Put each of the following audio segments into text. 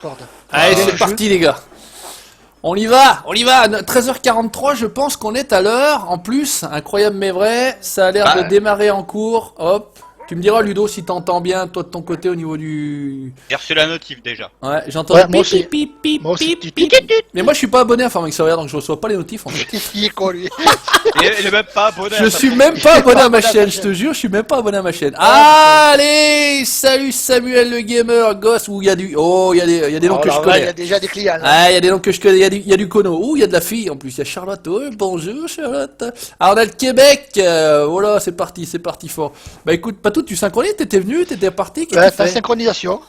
Corde. Allez, c'est parti les gars. On y va, 13h43, je pense qu'on est à l'heure. En plus, incroyable mais vrai, ça a l'air de démarrer en cours. Hop. Tu me diras Ludo si t'entends bien toi de ton côté au niveau du... J'ai reçu la notif déjà. Ouais, j'entends moi aussi. Moi aussi. Mais moi je suis pas abonné à Farming Surveyor donc je reçois pas les notifs en fait. Il est con lui. Il est même pas abonné. Je suis même pas abonné à ma chaîne, je te jure, je suis même pas abonné à ma chaîne. Allez, salut Samuel le gamer, gosse, où il y a du... Oh, il y a des noms que je connais. Il y a déjà des clients. Ah, il y a des noms que je connais, il y a du Kono. Ouh, il y a de la fille en plus, il y a Charlotte. Oh, bonjour Charlotte. Alors on a le Québec. Voilà, c'est parti fort. Bah écoute, Patou, tu synchronises, t'étais venu, t'étais parti, qu'est-ce que tu fais? Synchronisation.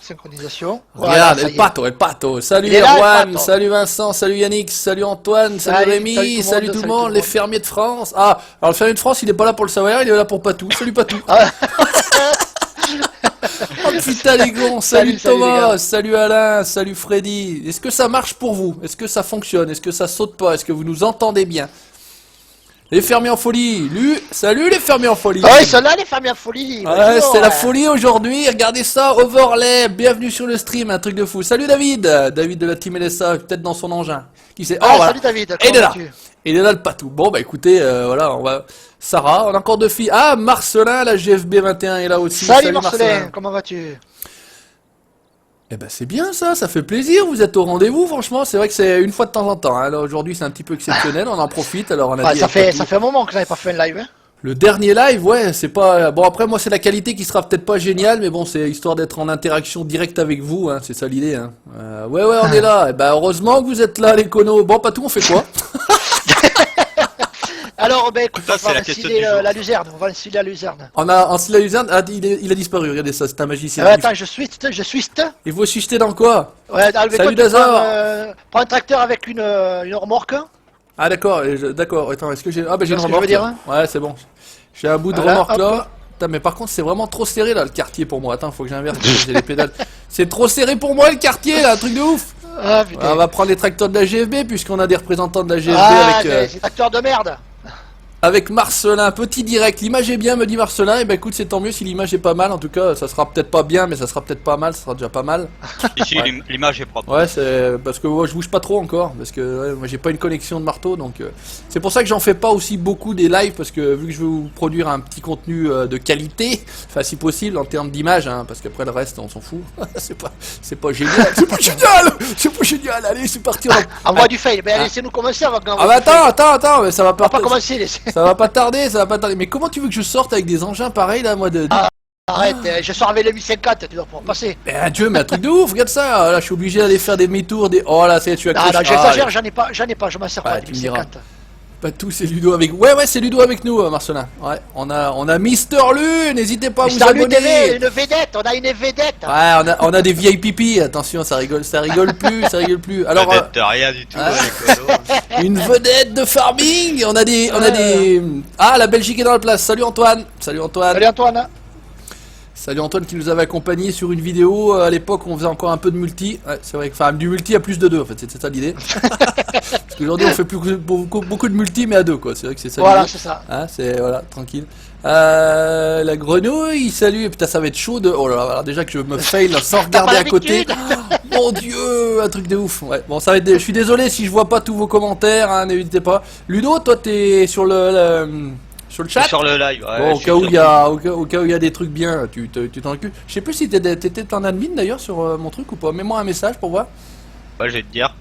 Regarde, El Pato. Salut Erwan, salut Vincent, salut Yannick, salut Antoine, salut Rémi, salut tout le monde, les fermiers de France. Ah, alors le fermier de France, il est pas là pour le savoir, il est là pour Patou. Salut Patou. Oh putain les gons, salut Thomas, salut Alain, salut Freddy. Est-ce que ça marche pour vous? Est-ce que ça fonctionne? Est-ce que ça saute pas? Est-ce que vous nous entendez bien? Les fermiers en folie, salut les fermiers en folie. Ouais, ils sont là les fermiers en folie. Ouais, c'est la folie aujourd'hui, regardez ça, overlay, bienvenue sur le stream, un truc de fou. Salut David de la team LSA, peut-être dans son engin. Qui sait? Ah, salut David, il est là. Il est là le Patou. Bon bah écoutez, voilà, on va... Sarah, on a encore deux filles. Ah, Marcelin, la GFB 21 est là aussi. Salut Marcelin, comment vas-tu? Eh ben c'est bien ça fait plaisir, vous êtes au rendez-vous franchement, c'est vrai que c'est une fois de temps en temps, hein. Alors aujourd'hui c'est un petit peu exceptionnel, on en profite, alors on a dit ça fait un moment que j'avais pas fait un live, hein. Le dernier live, ouais, c'est pas... Bon après moi c'est la qualité qui sera peut-être pas géniale, mais bon c'est histoire d'être en interaction directe avec vous, hein, c'est ça l'idée, hein. Ouais on est là, et ben heureusement que vous êtes là les conos. Bon Patou, on fait quoi? Alors, ben écoute, Ça, on va enfiler la luzerne. On va enfiler la luzerne. On a ensilé la luzerne. Ah, il a disparu, regardez ça, c'est un magicien. Attends, je suis. Il faut switcher dans quoi? Ouais, salut Dazor. Prends un tracteur avec une remorque. Ah d'accord, attends, est-ce que j'ai... Ah bah j'ai une remorque dire, hein. Ouais, c'est bon. J'ai un bout de remorque là. Putain, mais par contre c'est vraiment trop serré là le quartier pour moi. Attends, faut que j'inverse, j'ai les pédales. C'est trop serré pour moi le quartier là, un truc de ouf. Ah putain. On va prendre les tracteurs de la GFB puisqu'on a des représentants de la GFB avec... c'est tracteurs de merde. Avec Marcelin, petit direct, l'image est bien me dit Marcelin, et ben écoute c'est tant mieux si l'image est pas mal, en tout cas ça sera peut-être pas bien mais ça sera peut-être pas mal, ça sera déjà pas mal. Ici l'image est propre. Ouais c'est parce que moi je bouge pas trop encore, parce que ouais, moi j'ai pas une connexion de marteau donc c'est pour ça que j'en fais pas aussi beaucoup des lives, parce que vu que je veux vous produire un petit contenu de qualité, enfin si possible en termes d'image, hein, parce qu'après le reste on s'en fout, c'est pas génial, c'est pas génial, allez c'est parti. Envoie du fail, mais laissez-nous commencer avant qu'on... Ah bah attends, mais ça va pas commencer. Ça va pas tarder, Mais comment tu veux que je sorte avec des engins pareils là, moi de... Arrête, je sors avec le 1050, tu dois pouvoir passer. Mais Dieu, mais un truc de ouf, regarde ça. Là, je suis obligé d'aller faire des demi-tours, des... Oh là, c'est tu as... Non, j'exagère, j'en ai pas, je m'en sers pas du 1050. Pas tout, c'est Ludo avec... Ouais, c'est Ludo avec nous, Marcelin. Ouais, on a Mister Lu, n'hésitez pas à vous abonner. Une vedette, on a une vedette. Ouais, on a des vieilles pipis, attention, ça rigole plus. Alors, vedette de rien du tout, une vedette de farming, on a des... Ah, la Belgique est dans la place, salut Antoine. Salut Antoine. Salut Antoine qui nous avait accompagné sur une vidéo, à l'époque on faisait encore un peu de multi, ouais, c'est vrai que enfin du multi à plus de 2 en fait, c'est ça l'idée. Parce qu'aujourd'hui on fait plus beaucoup de multi mais à 2 quoi, c'est vrai que c'est ça. Voilà, c'est ça. Hein, c'est voilà, tranquille. La grenouille, salut, putain ça va être chaud de... Oh là là, alors déjà que je me fail sans regarder à côté. Mon dieu, un truc de ouf. Ouais, bon ça va être... Je suis désolé si je vois pas tous vos commentaires, hein, n'hésitez pas. Ludo, toi t'es sur sur le chat? Sur le live, ouais. Bon, au cas où il y a des trucs bien, tu t'en occupes. Je sais plus si t'étais en admin d'ailleurs sur mon truc ou pas. Mets-moi un message pour voir. Ouais, je vais te dire.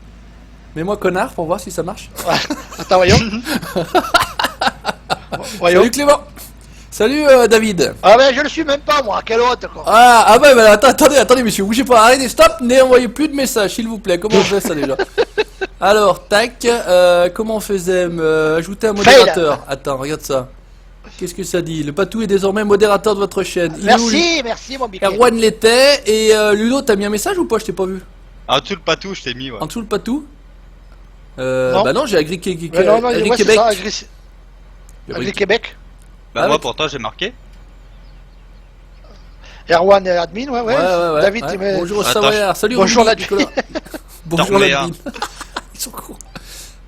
Mets-moi connard pour voir si ça marche. Ouais. Attends, voyons. Salut Clément. Salut David. Ah ben je le suis même pas moi, quelle honte quoi. Ah bah attendez monsieur, bougez pas, arrêtez, stop, n'envoyez plus de messages s'il vous plaît. Comment on fait ça déjà? Alors, tac, comment on faisait ajouter un modérateur. Fail. Attends, regarde ça. Qu'est-ce que ça dit? Le Patou est désormais modérateur de votre chaîne. Merci mon biquet. Erwan l'était, et Ludo, t'as mis un message ou pas? Je t'ai pas vu. En dessous le Patou, je t'ai mis, ouais. En dessous le Patou? Non. Bah non, j'ai Agri Québec. Agri Québec. Bah moi pourtant j'ai marqué. Erwan admin, ouais. David, bonjour au Savoyard, salut bonjour Nicolas. Bonjour l'admin. Ils sont courts.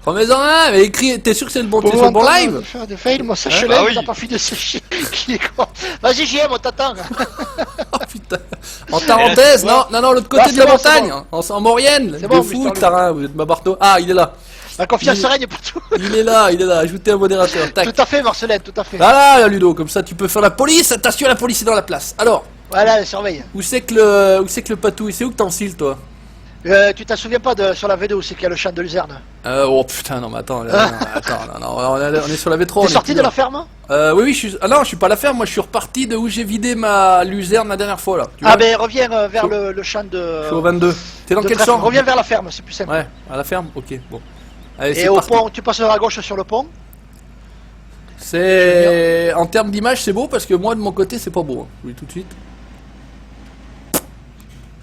Remets-en un, mais écris, t'es sûr que c'est le bon, t'es sur le bon live? Faire des fails, moi sèche Ah lèvres, oui. t'as pas fini de sécher. Qui est con. Vas-y, j'y ai, moi t'attends. Oh putain. En Tarentaise, non, l'autre côté Ah, de c'est la bon, montagne, en Maurienne. C'est De bon, fou, Mister Tarin, vous êtes ma Barto. Ah, il est là. La confiance règne partout. Il est là, ajoutez un modérateur. Tac. Tout à fait, Marcelin, tout à fait. Voilà, Ludo, comme ça tu peux faire la police. Attention, la police est dans la place. Alors, Voilà, elle surveille. où c'est que le patou? C'est où que t'en ciles, toi? Tu t'en souviens pas sur la V2 où c'est qu'il y a le champ de luzerne? Oh putain, non, mais attends, là, non, on est sur la V3. T'es sorti de la ferme? Oui, je suis pas à la ferme, moi je suis reparti de où j'ai vidé ma luzerne la dernière fois, là. Tu Ah vois, ben reviens vers Je- le champ de... je suis au 22. T'es dans de quel trèfle. champ? Reviens vers la ferme, c'est plus simple. Ouais, à la ferme, ok, bon. Allez, Et c'est au parti. pont, tu passes à gauche sur le pont. C'est... En termes d'image, c'est beau, parce que moi, de mon côté, c'est pas beau, hein. Je vous dis tout de suite.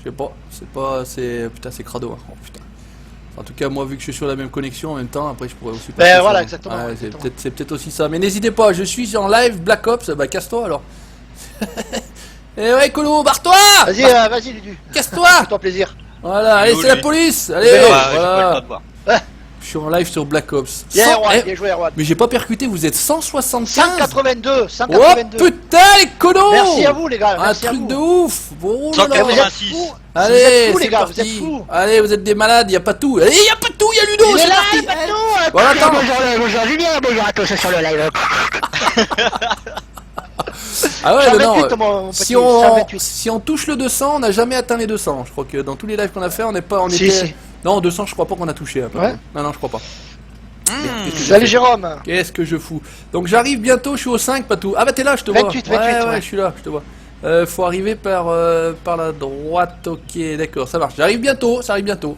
Je sais pas, c'est... Putain, c'est crado, hein. Oh putain. En tout cas, moi, vu que je suis sur la même connexion en même temps, après, je pourrais aussi passer sur- voilà, exactement, Ouais, exactement. c'est peut-être aussi ça. Mais n'hésitez pas, je suis en live Black Ops, bah casse-toi alors. Eh ouais, Colo, barre-toi! Vas-y, vas-y, Ludu. Casse-toi! Fais-toi plaisir. Voilà, allez, Où, c'est la lui police! Allez, Ouais, j'ai pas le voilà. temps de voir. Je suis en live sur Black Ops. Bien, 100 Erwan, eh, bien joué, Erwan. mais j'ai pas percuté, vous êtes 175! 182, Oh 182. putain, les colos! Merci à vous, les gars. Un Merci à truc vous. de ouf! Bon, là, là. 186. Vous êtes Allez, fous, les c'est gars, vous parti. êtes fous. Allez, vous êtes des malades, y a pas tout. Allez, y a pas tout, y a Ludo, Il est c'est là, parti. il est partout. Bon, attends. Bonjour Julien, bonjour à tous sur le live. Ah ouais, 128, non. mon petit, Si on, 128. si on touche le 200, on n'a jamais atteint les 200. Je crois que dans tous les lives qu'on a fait, on n'est pas, on Si, était. si. Non, 200, je crois pas qu'on a touché. Hein, par Ouais. contre. Non, je crois pas. Qu'est-ce que je Salut fais Jérôme. Qu'est-ce que je fous? Donc j'arrive bientôt, je suis au 5, pas tout. Ah bah t'es là, je te vois. 28, ouais, 28, ouais. je suis là, je te vois. Faut arriver par la droite, ok, d'accord, ça marche. J'arrive bientôt, ça arrive bientôt.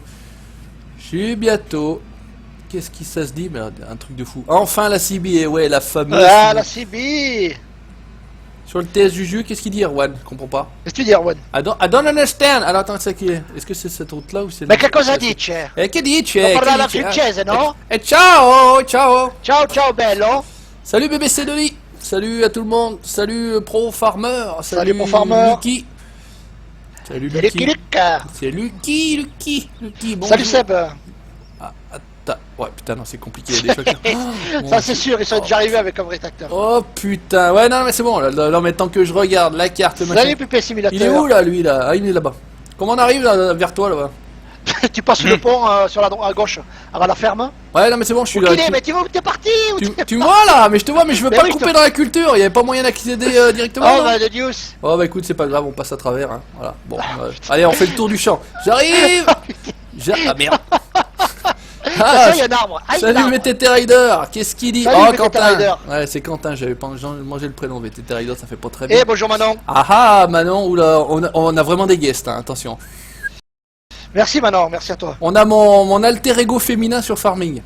Je suis bientôt. Qu'est-ce qui ça se dit? Merde, un truc de fou. Enfin la CB, ouais, la fameuse. Ah, la CB. Sur le TS Juju, qu'est-ce qu'il dit, Erwan? Je comprends pas. Qu'est-ce que tu dis, Erwan? I don't understand. Alors attends, c'est qui? Est-ce que c'est cette route-là ou c'est... Ma che cosa dice? Che dice? Non, parla Che la dice? francese, no? Ciao, ciao. Ciao, ciao, bello. Salut BBC Denis. Salut à tout le monde. Salut Pro Farmer. Salut, Pro Farmer. Lucky. Salut Salut, Lucky. Luca. C'est Lucky. Bonjour. Salut Seb. Ah, attends. Ouais, putain, non, c'est compliqué. Il y a des choses qui- Oh, Ça mon c'est Dieu. sûr, ils sont déjà arrivés avec un vrai tracteur. Oh putain. Ouais, non, mais c'est bon. Là, mais tant que je regarde la carte, le machin. Salut Pépé Simulateur. Il est où là, lui là? Ah, il est là-bas. Comment on arrive là, vers toi là-bas? Tu passes le pont sur la droite à gauche, à la ferme. Ouais, non, mais c'est bon, je suis Où là. qu'il est, mais t'es parti où Tu me vois là, mais je te vois, mais je veux Mais pas oui, te je couper te- dans la culture. Il y avait pas moyen d'accéder directement. Oh non bah de Deuce. Oh bah écoute, c'est pas grave, on passe à travers. Hein. Voilà. Bon, allez, on fait le tour du champ. J'arrive. Ah merde. Ah, il y a un arbre. Ah, il y a un Salut arbre. VTT Rider. Qu'est-ce qu'il dit? Salut, Oh VTT Quentin. Rider. Ouais, c'est Quentin. J'avais pas mangé le prénom VTT Rider, ça fait pas très bien. Eh bonjour Manon. Ah ah, Manon, oula, on a vraiment des guests. Hein, attention. Merci Manon, merci à toi. On a mon alter ego féminin sur Farming.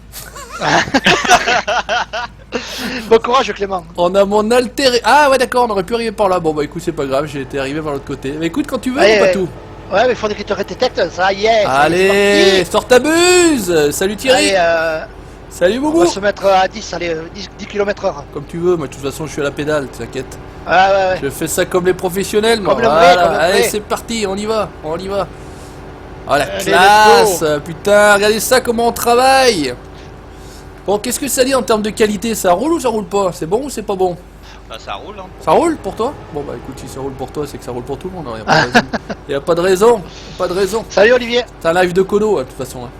Bon courage Clément. On a mon alter. Ah ouais, d'accord, on aurait pu arriver par là. Bon bah écoute, c'est pas grave, j'ai été arrivé par l'autre côté. Mais écoute, quand tu veux, Allez, pas tout. Ouais, mais il faudrait qu'il te détecte, ça y est. Allez, sors ta buse. Salut Thierry. Allez, Salut on Boubou. va se mettre à 10, allez, 10 km/h. Comme tu veux, moi de toute façon je suis à la pédale, t'inquiète. Ouais, ouais, ouais. Je fais ça comme les professionnels, moi. Comme le vrai, Voilà. comme le Allez, vrai. c'est parti, on y va. Oh la Allez, classe. let's Putain, regardez ça, comment on travaille. Bon, qu'est-ce que ça dit en termes de qualité? Ça roule ou ça roule pas? C'est bon ou c'est pas bon? Bah ça roule, hein. Ça roule pour toi? Bon bah écoute, si ça roule pour toi, c'est que ça roule pour tout le monde. Il n'y a pas de raison. Pas de raison. Salut Olivier. C'est un live de Kono, de toute façon. Hein.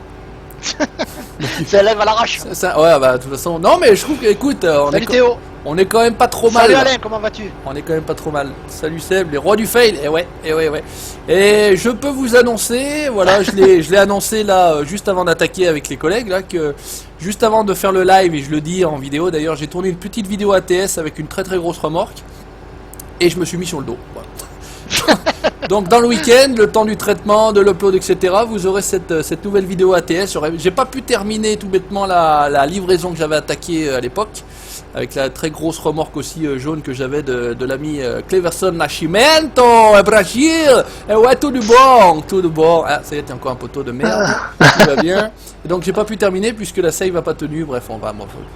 C'est lève à l'arrache. Ouais, bah de toute façon. Non, mais je trouve que, écoute, Salut Théo. on est quand même pas trop mal. Salut là. Alain, comment vas-tu? On est quand même pas trop mal. Salut Seb, les rois du fail. Et ouais. Et je peux vous annoncer, voilà, je l'ai annoncé là juste avant d'attaquer avec les collègues là que juste avant de faire le live, et je le dis en vidéo d'ailleurs, j'ai tourné une petite vidéo ATS avec une très grosse remorque et je me suis mis sur le dos. Voilà. Donc dans le week-end, le temps du traitement, de l'upload, etc., vous aurez cette nouvelle vidéo ATS. J'ai pas pu terminer tout bêtement la livraison que j'avais attaquée à l'époque, avec la très grosse remorque aussi jaune que j'avais de l'ami Cleverson Nascimento, Brasil, et ouais, tout du bon. Ah, ça y est, t'es encore un poteau de merde, tout va bien. Et donc j'ai pas pu terminer puisque la save a pas tenu, bref, bon,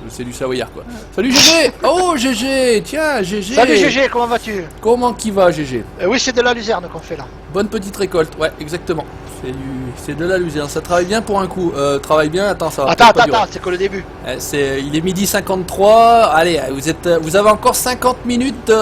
c'est du savoyard quoi. Salut GG. Oh GG, tiens GG. Salut GG, comment vas-tu? Comment qui va GG? Oui, c'est de la luzerne qu'on fait là. Bonne petite récolte, ouais, exactement. C'est de la luzerne, ça travaille bien pour un coup. Travaille bien, attends, ça va Attends, peut-être pas durer. c'est que le début. Il est midi 53, allez, vous avez encore 50 minutes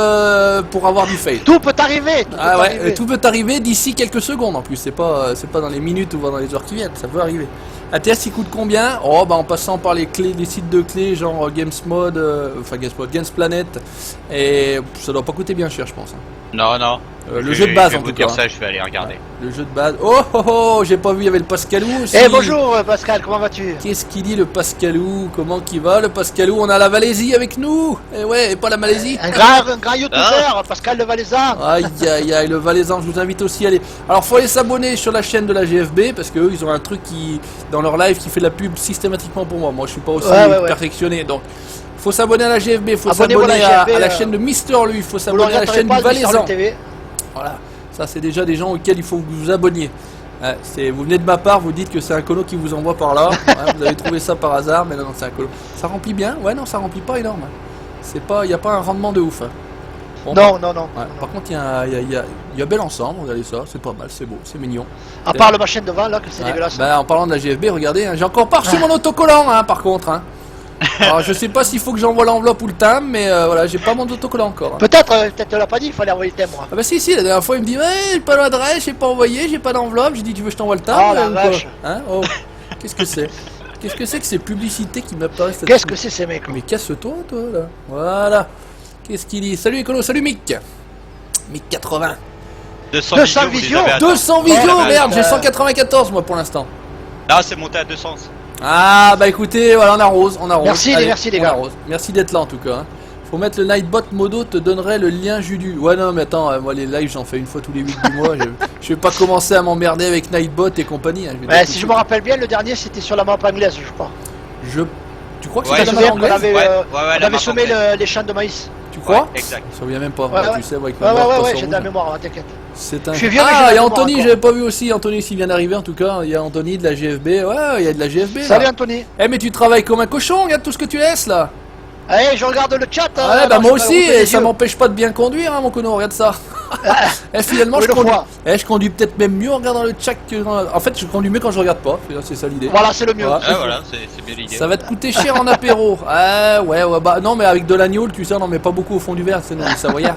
pour avoir du fail. Tout peut arriver. Ah ouais, tout peut arriver d'ici quelques secondes en plus, c'est pas dans les minutes ou dans les heures qui viennent, ça peut arriver. ATS il coûte combien? Oh bah en passant par les sites de clés genre Gamesmod, Gamesplanet, et ça doit pas coûter bien cher je pense. Non, non. Le jeu de base en tout tout cas. ça, je vais aller regarder. Le jeu de base. Oh, j'ai pas vu, il y avait le Pascalou aussi. Eh bonjour Pascal, comment vas-tu? Qu'est-ce qu'il dit le Pascalou? Comment qu'il va le Pascalou? On a la Malaisie avec nous. Et ouais, et pas la Malaisie. Un grand youtubeur, Pascal le Valaisan. Aïe aïe aïe, le Valaisan, je vous invite aussi à aller. Alors faut aller s'abonner sur la chaîne de la GFB parce que eux, ils ont un truc qui dans leur live qui fait de la pub systématiquement pour moi. Moi je suis pas aussi perfectionné donc faut s'abonner à la GFB, faut s'abonner à la chaîne de Mister Lui, faut s'abonner à la chaîne du Valaisan. Voilà, ça c'est déjà des gens auxquels il faut que vous vous abonniez. Vous venez de ma part, vous dites que c'est un colo qui vous envoie par là. Vous avez trouvé ça par hasard, mais non, c'est un colo. Ça remplit bien? Ouais, non, ça remplit pas énorme. Il n'y a pas un rendement de ouf. Bon, non. Ouais, par contre, il y a bel ensemble, regardez ça, c'est pas mal, c'est beau, c'est mignon. À part le machin devant là, que c'est dégueulasse. Bah, en parlant de la GFB, regardez, hein, j'ai encore pas reçu mon autocollant, par contre. Hein. Alors, je sais pas s'il faut que j'envoie l'enveloppe ou le timbre, mais voilà, j'ai pas mon autocollant encore. Hein. Peut-être l'a pas dit, il fallait envoyer le timbre. Ah bah si, la dernière fois il me dit ouais, j'ai pas l'adresse, j'ai pas envoyé, j'ai pas d'enveloppe, j'ai dit tu veux que je t'envoie le timbre Oh la vache. Hein? Oh, qu'est-ce que c'est? Qu'est-ce que c'est que ces publicités qui m'apparaissent? Qu'est-ce que c'est ces mecs? Mais casse-toi toi là. Voilà. Qu'est-ce qu'il dit? Salut Écolo, salut Mick. Mick 80. 200 visions. 200 visions, merde, j'ai 194 moi pour l'instant. Là c'est monté à 200. Ah bah écoutez, voilà, on arrose. Merci, allez, merci les on gars. Arrose. Merci d'être là en tout cas. Hein. Faut mettre le Nightbot Modo, te donnerait le lien Judu. Ouais non mais attends, moi les lives j'en fais une fois tous les 8 du mois. Je vais pas commencer à m'emmerder avec Nightbot et compagnie. Hein. Si je me rappelle bien, le dernier c'était sur la map anglaise je crois. Tu crois que Ouais, c'est Je la me map souviens qu'on anglaise? avait, la on avait map semé anglaise. les champs de maïs. Tu crois? Ouais, exact. Je me souviens même pas, Ouais, tu sais, moi, avec ma mémoire pas j'ai sur de la rouge. mémoire, hein, t'inquiète. C'est un... Je suis vieux, mais j'ai Ah, la il y a mémoire Anthony, encore. j'avais pas vu aussi. Anthony, s'il vient d'arriver en tout cas. Il y a Anthony de la GFB. Ouais, il y a de la GFB. Salut Là. Anthony. Eh, mais tu travailles comme un cochon, regarde tout ce que tu laisses là. Allez, je regarde le chat. Ouais, bah moi aussi, et ça m'empêche pas de bien conduire, hein, mon cono, regarde ça. Et finalement, je conduis peut-être même mieux en regardant le chat que. En fait, je conduis mieux quand je regarde pas. C'est ça l'idée. Voilà, c'est le mieux. Voilà. Ah voilà, c'est bien l'idée. Ça va te coûter cher en apéro. Ah ouais, bah non, mais avec de l'agneau, tu sais, on en met pas beaucoup au fond du verre, c'est non, les savoyards.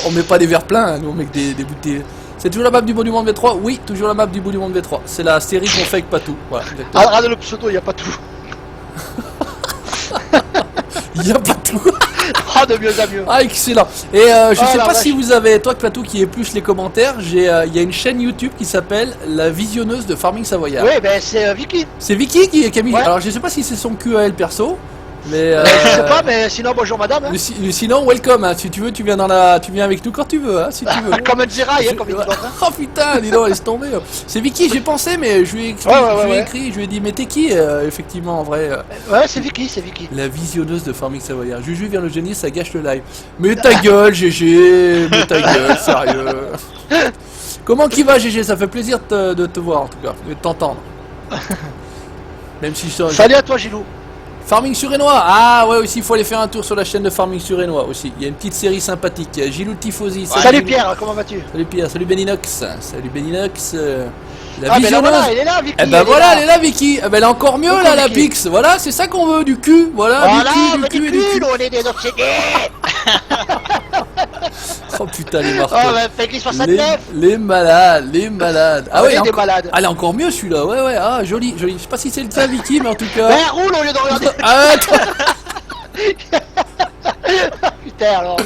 On met pas des verres pleins, hein, nous on met que des bouteilles. C'est toujours la map du bout du monde V3? Oui, toujours la map du bout du monde V3. C'est la série qu'on fait avec Patou. Voilà, exactement. Regarde le pseudo, il n'y a pas tout. Il y a Patou. Ah, de mieux à mieux. Ah, excellent. Et je sais la pas vache. si vous avez, toi Patou qui épluche les commentaires, il y a une chaîne YouTube qui s'appelle La Visionneuse de Farming Savoyard. Oui, ben c'est Vicky. C'est Vicky qui a mis. Ouais. Alors je sais pas si c'est son QAL perso, mais. Je sais pas, mais sinon, bonjour madame. Hein. Sinon, welcome. Hein. Si tu veux, tu viens avec nous quand tu veux. Hein, si tu veux. Comme un Ziraï, hein, comme il dit l'autre. Hein. Oh putain, dis donc, laisse tomber. C'est Vicky, j'ai pensé, mais je lui ai écrit, je lui ai dit, mais t'es qui, effectivement, en vrai Ouais, c'est Vicky, c'est Vicky. La visionneuse de Farming Savoyard. Juju vient le génie, ça gâche le live. Mais ta gueule, GG, mais ta gueule, sérieux. Comment qu'il va, GG? Ça fait plaisir de te voir, en tout cas, de t'entendre. Même si je Salut à toi, Gilou. Farming Surénois, ah ouais aussi il faut aller faire un tour sur la chaîne de Farming Surénois aussi. Il y a une petite série sympathique. Gilou Tifosi. Salut Gilou. Pierre, comment vas-tu? Salut Pierre, salut Beninox. Salut Beninox. La Ah, mais là, visionneuse. voilà, elle est là, Vicky. Eh ben voilà, elle est là Vicky. Eh ben elle est encore mieux Coucou, là la Vicky. Pix. Voilà, c'est ça qu'on veut, du cul. Voilà, Voilà, du cul, du cul, on est des obsédés. Oh putain les marteaux. Oh, ben, Peggy 69. Les malades, les malades. Ah On ouais, est des encore... malades. Elle est encore mieux celui-là. Ouais ouais, ah joli, joli. Je sais pas si c'est le tien Vicky, mais en tout cas. Ben, roule au lieu de regarder. Ah, attends. Putain, alors.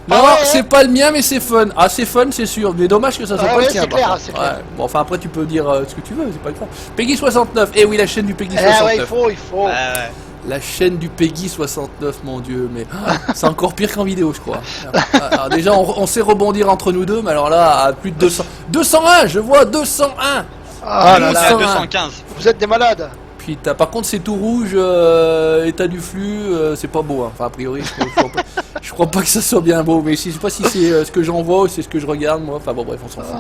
Non, Ah ouais, c'est pas le mien, mais c'est fun. Ah, c'est fun, c'est sûr. Mais dommage que ça soit Ah pas ouais, le tien. c'est par clair, contre. c'est clair. Ouais. Bon, enfin, après, tu peux dire ce que tu veux, c'est pas grave. Peggy 69. Eh oui, la chaîne du Peggy Eh 69. ouais, il faut. Ouais. La chaîne du Peggy 69, mon dieu. Mais c'est encore pire qu'en vidéo, je crois. Alors, déjà, on sait rebondir entre nous deux, mais alors là, à plus de 200. 201, je vois 201. Ah là Nous, là, c'est à 201. 215. vous êtes des malades. Putain, par contre, c'est tout rouge, état du flux, c'est pas beau. Hein. Enfin, a priori, je crois pas que ça soit bien beau, mais je sais pas si c'est ce que j'en vois ou c'est ce que je regarde, moi. Enfin, bon, bref, on s'en fout.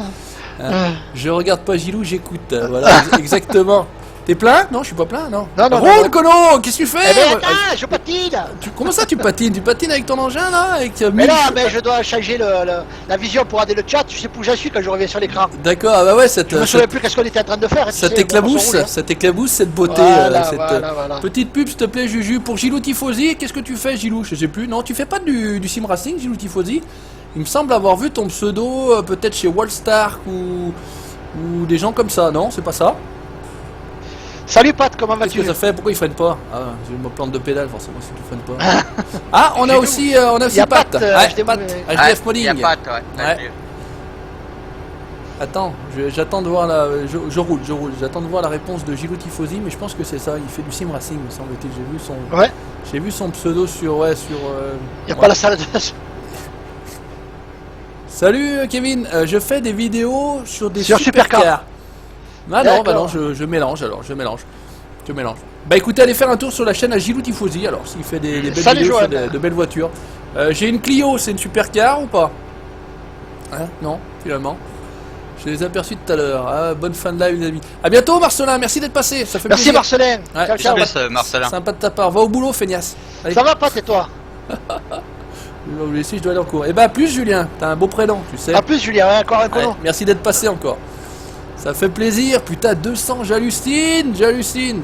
Hein. Je regarde pas Gilou, j'écoute. Voilà, exactement. T'es plein? Non, je suis pas plein, non. Non, non, Roule, non. Colo, qu'est-ce que tu fais? Eh ben attends, je patine. Comment ça tu patines? Tu patines avec ton engin là? Avec, Mais 1000 non, mais je dois changer la vision pour regarder le chat. Tu sais où j'en suis quand je reviens sur l'écran. D'accord, ah bah ouais, cette, Je me souviens plus qu'est-ce qu'on était en train de faire. ça tu sais, bon, on t'éclabousse, s'en roule, hein. ça t'éclabousse cette beauté. Voilà, cette voilà. petite pub, s'il te plaît, Juju, pour Gilou Tifosi. Qu'est-ce que tu fais, Gilou? Je sais plus. Non, tu fais pas du sim racing, Gilou Tifosi? Il me semble avoir vu ton pseudo peut-être chez Wallstar ou des gens comme ça, non? C'est pas ça? Salut Pat, comment Qu'est-ce vas-tu? que ça fait? Pourquoi il freine pas? Ah, je me plante de pédale forcément si tu freines pas. Ah, on a aussi Y a Pat. Pat, Ouais, HDF Pat, Ah, HDF Modding. y a pas, toi. Ouais. Attends, j'attends de voir la. Je roule. J'attends de voir la réponse de Gilou Tifosi, mais je pense que c'est ça. Il fait du sim racing, me semble-t-il. Ouais. J'ai vu son pseudo sur. Ouais, sur. Y a pas la salle de. Salut Kevin, je fais des vidéos sur des Sur supercars. supercars. Ah non, bah D'accord. non, je mélange alors, je mélange. Bah écoutez, allez faire un tour sur la chaîne à Gilou Tifosi, alors s'il fait des belles Salut, vidéos sur Johan. de belles voitures. J'ai une Clio, c'est une supercar ou pas? Hein? Non, finalement. Je les ai aperçus tout à l'heure. Ah, bonne fin de live les amis. A bientôt Marcelin, merci d'être passé, ça fait Merci plaisir. Marcelin. Ouais, Ciao, ciao. Salut, Marcelin. Sympa de ta part, va au boulot feignasse. Allez. Ça va Pat et toi? Si je dois aller en cours. Et bah à plus Julien, t'as un beau prénom, tu sais. A plus Julien, ouais, encore un Ouais, colon. merci d'être passé encore. Ça fait plaisir, putain 200, j'hallucine.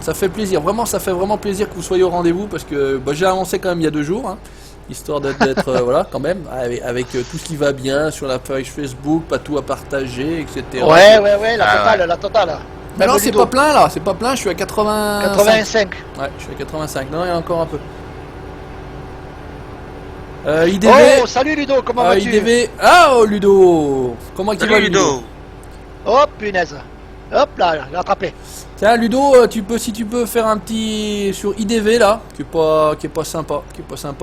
Ça fait plaisir, vraiment ça fait vraiment plaisir que vous soyez au rendez-vous parce que bah, j'ai avancé quand même il y a 2 jours, hein, histoire d'être voilà quand même avec tout ce qui va bien sur la page Facebook, pas tout à partager, etc. Ouais, la Ah, totale, ouais. la totale. Mais non Même c'est Ludo. pas plein là, c'est pas plein, je suis à 85. 85. Ouais, je suis à 85, non il y a encore un peu. IDV. Oh, salut Ludo, comment vas-tu? IDV. Ah oh Ludo. Comment tu vas Salut Ludo. Oh punaise. Hop là, j'ai attrapé. Tiens Ludo, si tu peux faire un petit sur IDV là, qui est pas sympa,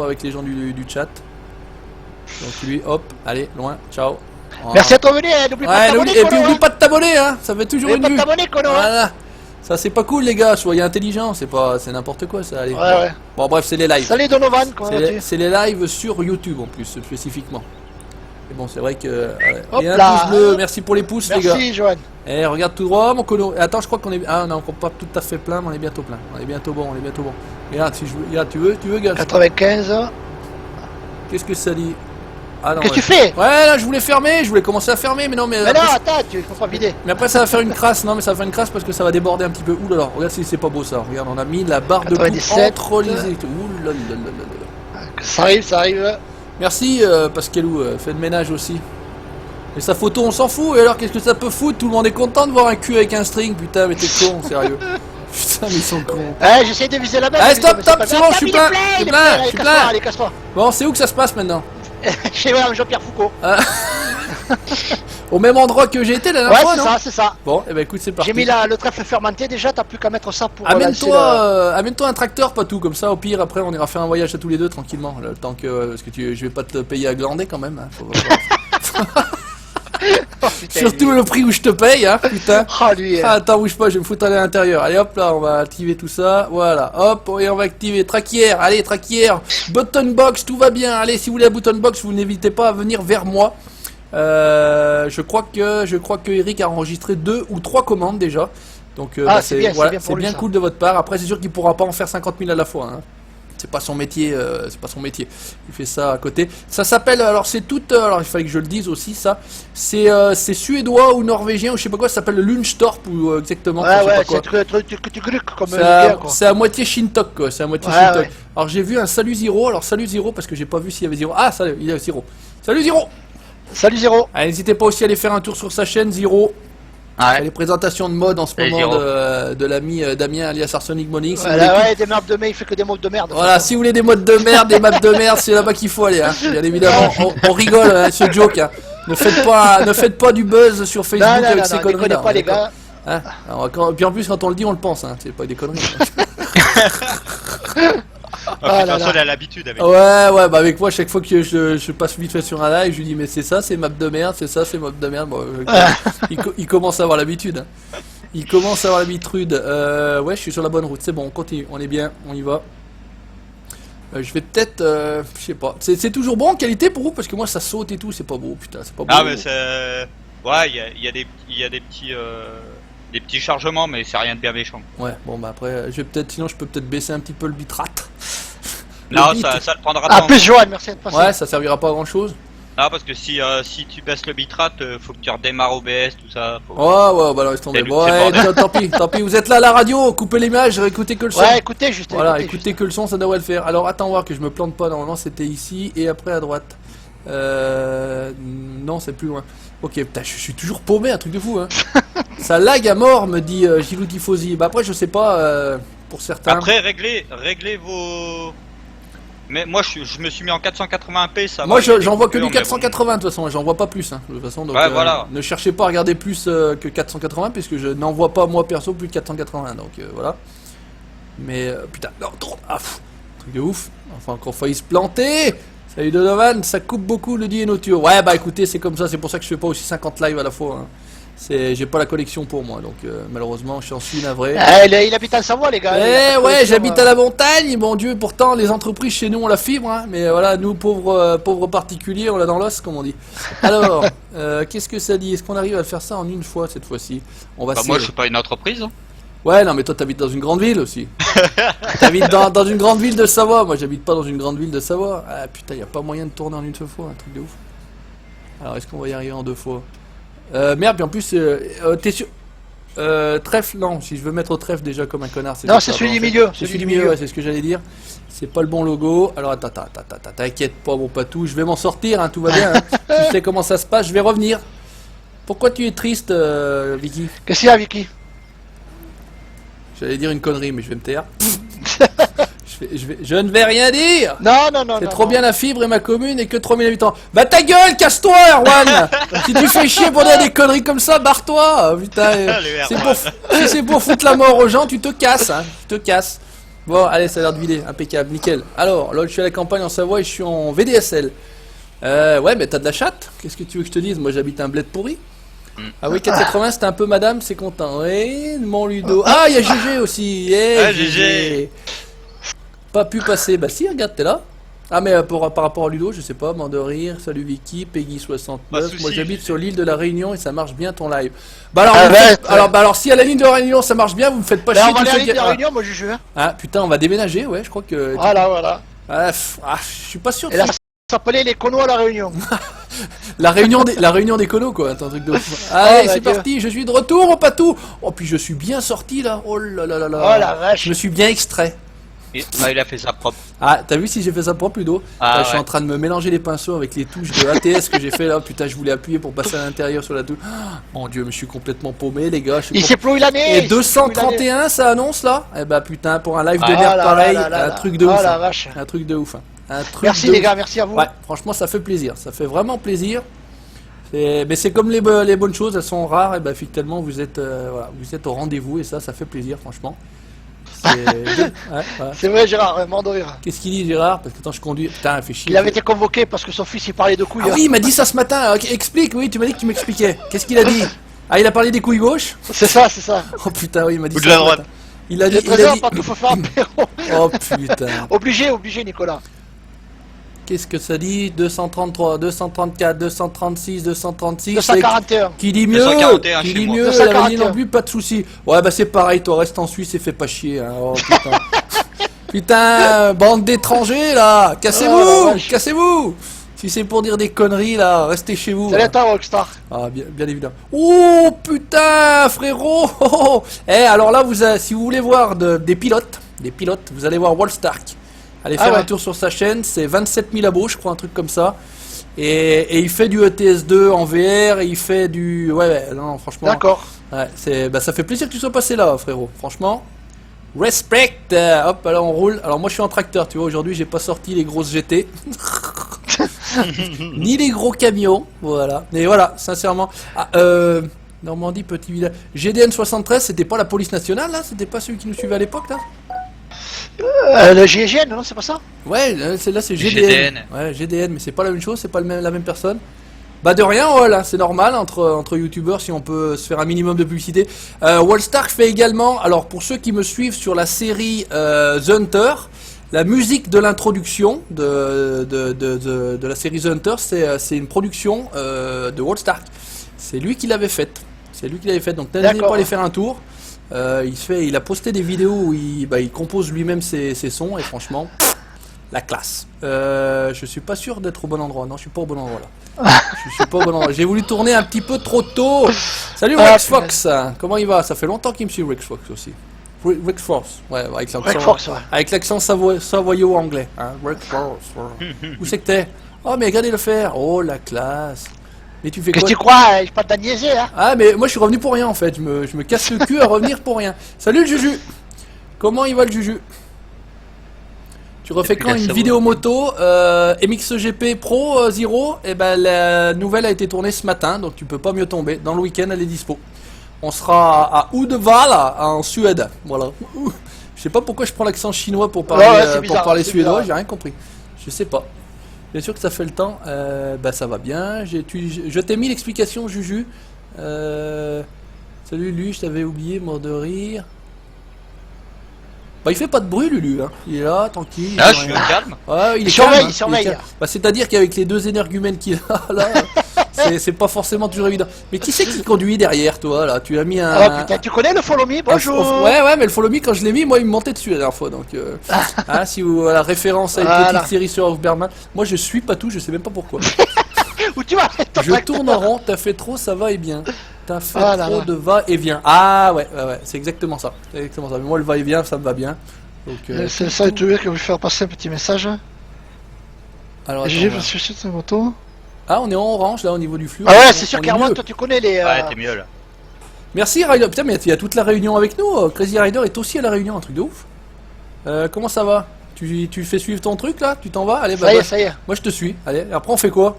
avec les gens du chat. Donc lui, hop, allez, loin, ciao. Voilà. Merci à toi venir, n'oublie pas de Ouais, t'abonner, et puis Colo, oublie hein. pas de t'abonner, hein, ça fait toujours N'oublie une pas de vue. t'abonner, Colo, hein. Voilà. Ça c'est pas cool les gars, soyez intelligents, c'est n'importe quoi ça. Allez. Ouais. Bon bref, c'est les lives. Salut Donovan, comment vas-tu? C'est les lives sur YouTube en plus spécifiquement. Et bon, c'est vrai que. Ouais. Hop Et un là. pouce bleu, merci pour les pouces les gars. Merci Johan. Eh, regarde tout droit, mon colo. Attends, je crois qu'on est. Ah non, on n'est pas tout à fait plein, mais on est bientôt plein. On est bientôt bon. Regarde, si je veux. Regarde, tu veux, gars. 95. Qu'est-ce que ça dit? Ah non. Qu'est-ce que ouais. tu fais? Ouais, là, je voulais fermer, je voulais commencer à fermer, mais non, mais. Mais non, après, attends, il faut pas vider. mais après, ça va faire une crasse. Non, mais ça va faire une crasse parce que ça va déborder un petit peu. Ouh là là, regarde si c'est pas beau ça. Regarde, on a mis la barre de coupe 97. entre les. Ouh là là là là là. Ça arrive. Merci Pascalou, fait de ménage aussi. Et sa photo on s'en fout, et alors qu'est-ce que ça peut foutre? Tout le monde est content de voir un cul avec un string, putain mais t'es con, sérieux. Putain mais ils sont cons. J'essaie de viser la belle. Allez, stop, c'est bon, je suis plein, Allez, casse-toi, allez, casse-toi. Bon, c'est où que ça se passe maintenant? Chez Madame Jean-Pierre Foucault. Au même endroit que j'ai été la dernière Ouais, fois, c'est non? ça, c'est ça. Bon, et ben écoute, c'est parti. J'ai mis le trèfle fermenté déjà, t'as plus qu'à mettre ça pour Amène-toi un tracteur, pas tout, comme ça, au pire, après on ira faire un voyage à tous les deux tranquillement. Le temps que. Parce que je vais pas te payer à glander quand même. Hein, Oh, putain, surtout lui. le prix où je te paye, hein, putain. Oh lui. Ah, attends, bouge pas, je vais me foutre à l'intérieur. Allez hop là, on va activer tout ça. Voilà, hop, et on va activer traquière. Allez, traquière, button box, tout va bien. Allez, si vous voulez la button box, vous n'hésitez pas à venir vers moi. Je crois que Eric a enregistré 2 ou 3 commandes déjà. Donc bah, c'est bien, voilà, c'est bien pour c'est lui, bien ça. cool de votre part. Après, c'est sûr qu'il pourra pas en faire 50 000 à la fois. Hein. C'est pas son métier, Il fait ça à côté. Ça s'appelle, alors c'est tout, alors il fallait que je le dise aussi ça. C'est suédois ou norvégien ou je sais pas quoi. Ça s'appelle le Lunchtorp ou exactement. Ouais, je sais pas ouais, quoi. c'est truc que tu gluques comme C'est une à, bière, quoi. c'est à moitié Shintok quoi. C'est à moitié Ouais, Shintok. ouais. Alors j'ai vu un Salut Zero. Alors Salut Zero parce que j'ai pas vu s'il y avait Zero. Ah salut, il y a Zero. Salut Zero. Salut Zéro. Allez, n'hésitez pas aussi à aller faire un tour sur sa chaîne Zero. Il y a Ouais. les présentations de mode en ce Salut, moment Zero. de l'ami Damien alias Arsenic Monix. Si vous Voilà, voulez ouais, des maps de mail, il fait que des mots de merde. Voilà, si vous voulez des modes de merde, des maps de merde, c'est là-bas qu'il faut aller. Hein. Bien évidemment, on rigole, hein, ce joke. Hein. Ne faites pas du buzz sur Facebook Non, non, avec non, ces non, conneries. déconnez pas les gars. Hein. Alors, puis en plus, quand on le dit, on le pense. Hein. C'est pas des conneries. Ah De là toute façon, là. elle a l'habitude avec. Ouais, bah avec moi, chaque fois que je passe vite fait sur un live, je lui dis, mais c'est ça, c'est map de merde, c'est ça, c'est map de merde. Bon, il commence à avoir l'habitude. Hein. Il commence à avoir l'habitude. Ouais, je suis sur la bonne route. C'est bon, on continue. On est bien, on y va. Je vais peut-être, je sais pas. C'est toujours bon en qualité pour vous parce que moi ça saute et tout, c'est pas beau, putain, c'est pas beau. Ah, mais c'est. Ouais, il y a des petits. des petits chargements, mais c'est rien de bien méchant. Ouais, bon bah après, sinon je peux peut-être baisser un petit peu le bitrate. Non, bit. ça le prendra Ah, temps. plus Johan, merci d'être passé. Ouais, ça servira pas à grand chose. Non, parce que si tu baisses le bitrate, faut que tu redémarres OBS, tout ça. Faut... Ouais, bah non, laisse tomber. C'est Bon, le ouais, bordel. tant pis, vous êtes là à la radio, coupez l'image, écoutez que le son. Ouais, écoutez, juste. Voilà, écoutez que le son, ça devrait le faire. Alors attends voir que je me plante pas, normalement c'était ici et après à droite. Non, c'est plus loin. Ok, putain, je suis toujours paumé, un truc de fou, hein. Ça lag à mort, me dit Gilou Tifosi. Bah après, je sais pas, pour certains. Après, réglez vos... Mais moi, je me suis mis en 480p, ça Moi, va, il y a des j'en vois que coupures, du mais 480 de toute façon, j'en vois pas plus, hein, de toute façon. Donc, Ouais, voilà. ne cherchez pas à regarder plus que 480, puisque je n'en vois pas, moi perso, plus de 480, donc voilà. Mais putain, non, tourne, truc de ouf, enfin, qu'on failli se planter. Salut Donovan, ça coupe beaucoup, le dit Enoture. Ouais, bah écoutez, c'est comme ça, c'est pour ça que je fais pas aussi 50 lives à la fois. Hein. J'ai pas la collection pour moi, donc malheureusement, je suis navré. Ah, il habite en Savoie, les gars. Eh ouais, j'habite à la montagne, mon Dieu, pourtant les entreprises chez nous ont la fibre, hein, mais voilà, nous pauvres particuliers, on l'a dans l'os, comme on dit. Alors, qu'est-ce que ça dit? Est-ce qu'on arrive à faire ça en une fois cette fois-ci? On va Bah, moi, je suis pas une entreprise. Hein. Ouais, non, mais toi t'habites dans une grande ville aussi. T'habites dans une grande ville de Savoie, moi j'habite pas dans une grande ville de Savoie. Ah putain, y a pas moyen de tourner en une seule fois, un truc de ouf. Alors, est-ce qu'on va y arriver en deux fois? Merde, puis en plus, t'es sûr. Trèfle, non, si je veux mettre au trèfle déjà comme un connard, c'est Non, pas c'est ça, celui en du fait. milieu. C'est celui du milieu, ouais, c'est ce que j'allais dire. C'est pas le bon logo. Alors attends, t'inquiète pas, mon patou, je vais m'en sortir, hein, tout va bien. Hein. Tu sais comment ça se passe, je vais revenir. Pourquoi tu es triste, Vicky? Qu'est-ce qu'il y a, Vicky? J'allais dire une connerie, mais je vais me taire. Je ne vais rien dire. Non. C'est trop bien la fibre et ma commune et que 3000 habitants. Bah ta gueule, casse-toi, Erwan. Si tu fais chier pour dire des conneries comme ça, barre-toi. Putain, si c'est pour foutre la mort aux gens, tu te casses, hein. Tu te casses. Bon, allez, ça a l'air de vider, impeccable, nickel. Alors, là, je suis à la campagne en Savoie et je suis en VDSL. Ouais, mais t'as de la chatte. Qu'est-ce que tu veux que je te dise? Moi, j'habite un bled pourri. Ah oui, 480, c'était un peu madame, c'est content. Oui, mon Ludo. Ah, il y a GG aussi. Ah, GG. Pas pu passer. Bah si, regarde, t'es là. Ah, mais par rapport à Ludo, je sais pas, mort de rire. Salut Vicky, Peggy69. Moi, j'habite sur l'île de la Réunion et ça marche bien ton live. Bah alors, alors si à la ligne de Réunion ça marche bien, vous me faites pas chier. On va aller à tous l'île ceux de qui- Réunion, moi, je joue. Hein. Ah putain, on va déménager, ouais, je crois que. Voilà. Ah, je suis pas sûr. Et là, ça s'appelait les Conois à la Réunion. La réunion des conos, quoi. Attends, un truc de ouf. Allez, bah, c'est Dieu. parti, je suis de retour, mon patou. Oh, puis je suis bien sorti là. Oh là là là là. Oh la vache. Je me suis bien extrait. Ah, il a fait ça propre. Ah, t'as vu si j'ai fait ça propre, Ludo? Ah, Là, je suis ouais. en train de me mélanger les pinceaux avec les touches de ATS que j'ai fait là. Putain, je voulais appuyer pour passer à l'intérieur sur la touche. Oh, mon Dieu, mais je suis complètement paumé, les gars. Il s'est ployé l'année. Et 231, ça annonce là? Eh bah putain, pour un live de Ah merde là pareil, là là un là. truc de Oh ouf. la hein. vache. Un truc de ouf. Hein. Un truc Merci de les ouf. gars, merci à vous. Ouais, franchement, ça fait plaisir. Ça fait vraiment plaisir. Mais c'est comme les bonnes choses, elles sont rares. Et ben finalement, vous êtes au rendez-vous et ça fait plaisir, franchement. Ouais. C'est vrai, Gérard, mort de rire. Qu'est-ce qu'il dit, Gérard? Parce que attends, je conduis. Putain, elle fait chier. Il avait été convoqué parce que son fils il parlait de couilles. Ah oui, il m'a dit ça ce matin. Ok, explique. Oui, tu m'as dit que tu m'expliquais. Qu'est-ce qu'il a dit? Ah, il a parlé des couilles gauches? C'est ça. Oh putain, oui, il m'a dit Ou de ça. la ce droite. matin. Il a dit. C'est très bien parce qu'il faut faire apéro. Oh putain. Obligé, Nicolas. Qu'est-ce que ça dit? 233, 234, 236, 236. 241. Qui dit mieux? 241 Qui chez dit moi. mieux? 241. La non plus, pas de soucis. Ouais, bah c'est pareil, toi, reste en Suisse et fais pas chier. Hein. Oh putain. Putain, bande d'étrangers là. Cassez-vous, Oh, la vache. cassez-vous. Si c'est pour dire des conneries là, restez chez vous. Salut là. à toi, Rockstar. Ah, bien évidemment. Oh putain, frérot. Oh, oh. Eh, alors là, si vous voulez voir des pilotes, vous allez voir Wallstark. Allez faire un tour sur sa chaîne, c'est 27 000 abos, je crois, un truc comme ça. Et il fait du ETS2 en VR, et il fait du... Ouais, non, franchement... D'accord. Ouais, ça fait plaisir que tu sois passé là, frérot, franchement. Respect. Hop, alors on roule. Alors moi je suis en tracteur, tu vois, aujourd'hui j'ai pas sorti les grosses GT. Ni les gros camions, voilà. Mais voilà, sincèrement... Ah, Normandie, petit village... GDN 73, c'était pas la police nationale, là? C'était pas celui qui nous suivait à l'époque, là? Le GIGN, non, c'est pas ça? Ouais, celle-là c'est GDN. Ouais, GDN, mais c'est pas la même chose, c'est pas la même personne. Bah de rien, voilà, c'est normal entre youtubeurs si on peut se faire un minimum de publicité. Wallstark fait également, alors pour ceux qui me suivent sur la série The Hunter, la musique de l'introduction de la série The Hunter, c'est une production de Wallstark. C'est lui qui l'avait faite. C'est lui qui l'avait fait. Donc n'hésitez D'accord. pas à aller faire un tour. Il a posté des vidéos où il compose lui-même ses sons et franchement, la classe. Je suis pas sûr d'être au bon endroit. Non, je suis pas au bon endroit là. Je suis pas au bon endroit. J'ai voulu tourner un petit peu trop tôt. Salut Rex Fox. Comment il va? Ça fait longtemps qu'il me suit Rex Fox aussi. Rex Fox. Ouais, avec l'accent savoyeux anglais. Hein, Rex Fox. Où c'est que t'es? Oh mais regardez le faire. Oh la classe. Mais tu fais Qu'est-ce quoi? que tu crois? Je pas de niaiser, hein. Ah mais moi je suis revenu pour rien en fait, je me casse le cul à revenir pour rien. Salut le Juju. Comment il va le Juju? Tu refais quand une vidéo moto MXGP Pro Zero? Et ben la nouvelle a été tournée ce matin, donc tu peux pas mieux tomber. Dans le week-end elle est dispo. On sera à Uddevalla en Suède. Voilà. Je sais pas pourquoi je prends l'accent chinois pour parler, suédois, j'ai rien compris. Je sais pas. Bien sûr que ça fait le temps. Bah ça va bien. Je t'ai mis l'explication, Juju. Salut Lulu, je t'avais oublié, mort de rire. Bah il fait pas de bruit Lulu, hein. Il est là, tranquille. Ah, je suis au calme. Ouais, il surveille. Bah c'est-à-dire qu'avec les deux énergumènes qu'il a là, c'est pas forcément toujours évident. Mais qui c'est qui conduit derrière toi là? Tu as mis un. Ah putain, tu connais le Follow Me? Bonjour. Ouais, mais le Follow Me quand je l'ai mis, moi il me montait dessus la dernière fois. Donc, si vous la référence à une petite série sur Berman, moi je suis pas tout, je sais même pas pourquoi. Où tu vas? Je tourne en rond, t'as fait trop, ça va et bien. T'as fait trop de va et vient. Ah ouais, c'est exactement ça. C'est exactement ça. Mais moi le va et vient, ça me va bien. C'est ça, tu veux que je vais faire passer un petit message. Alors, J'ai sur cette moto. Ah, on est en orange là au niveau du flux. Ah ouais, c'est sûr qu'Herman, toi tu connais les. Ouais, t'es mieux là. Merci Rider. Putain, mais il y a toute la réunion avec nous. Crazy Rider est aussi à la réunion, un truc de ouf. Comment ça va? Tu fais suivre ton truc là? Tu t'en vas? Allez, ça y est. Moi je te suis. Allez, après on fait quoi?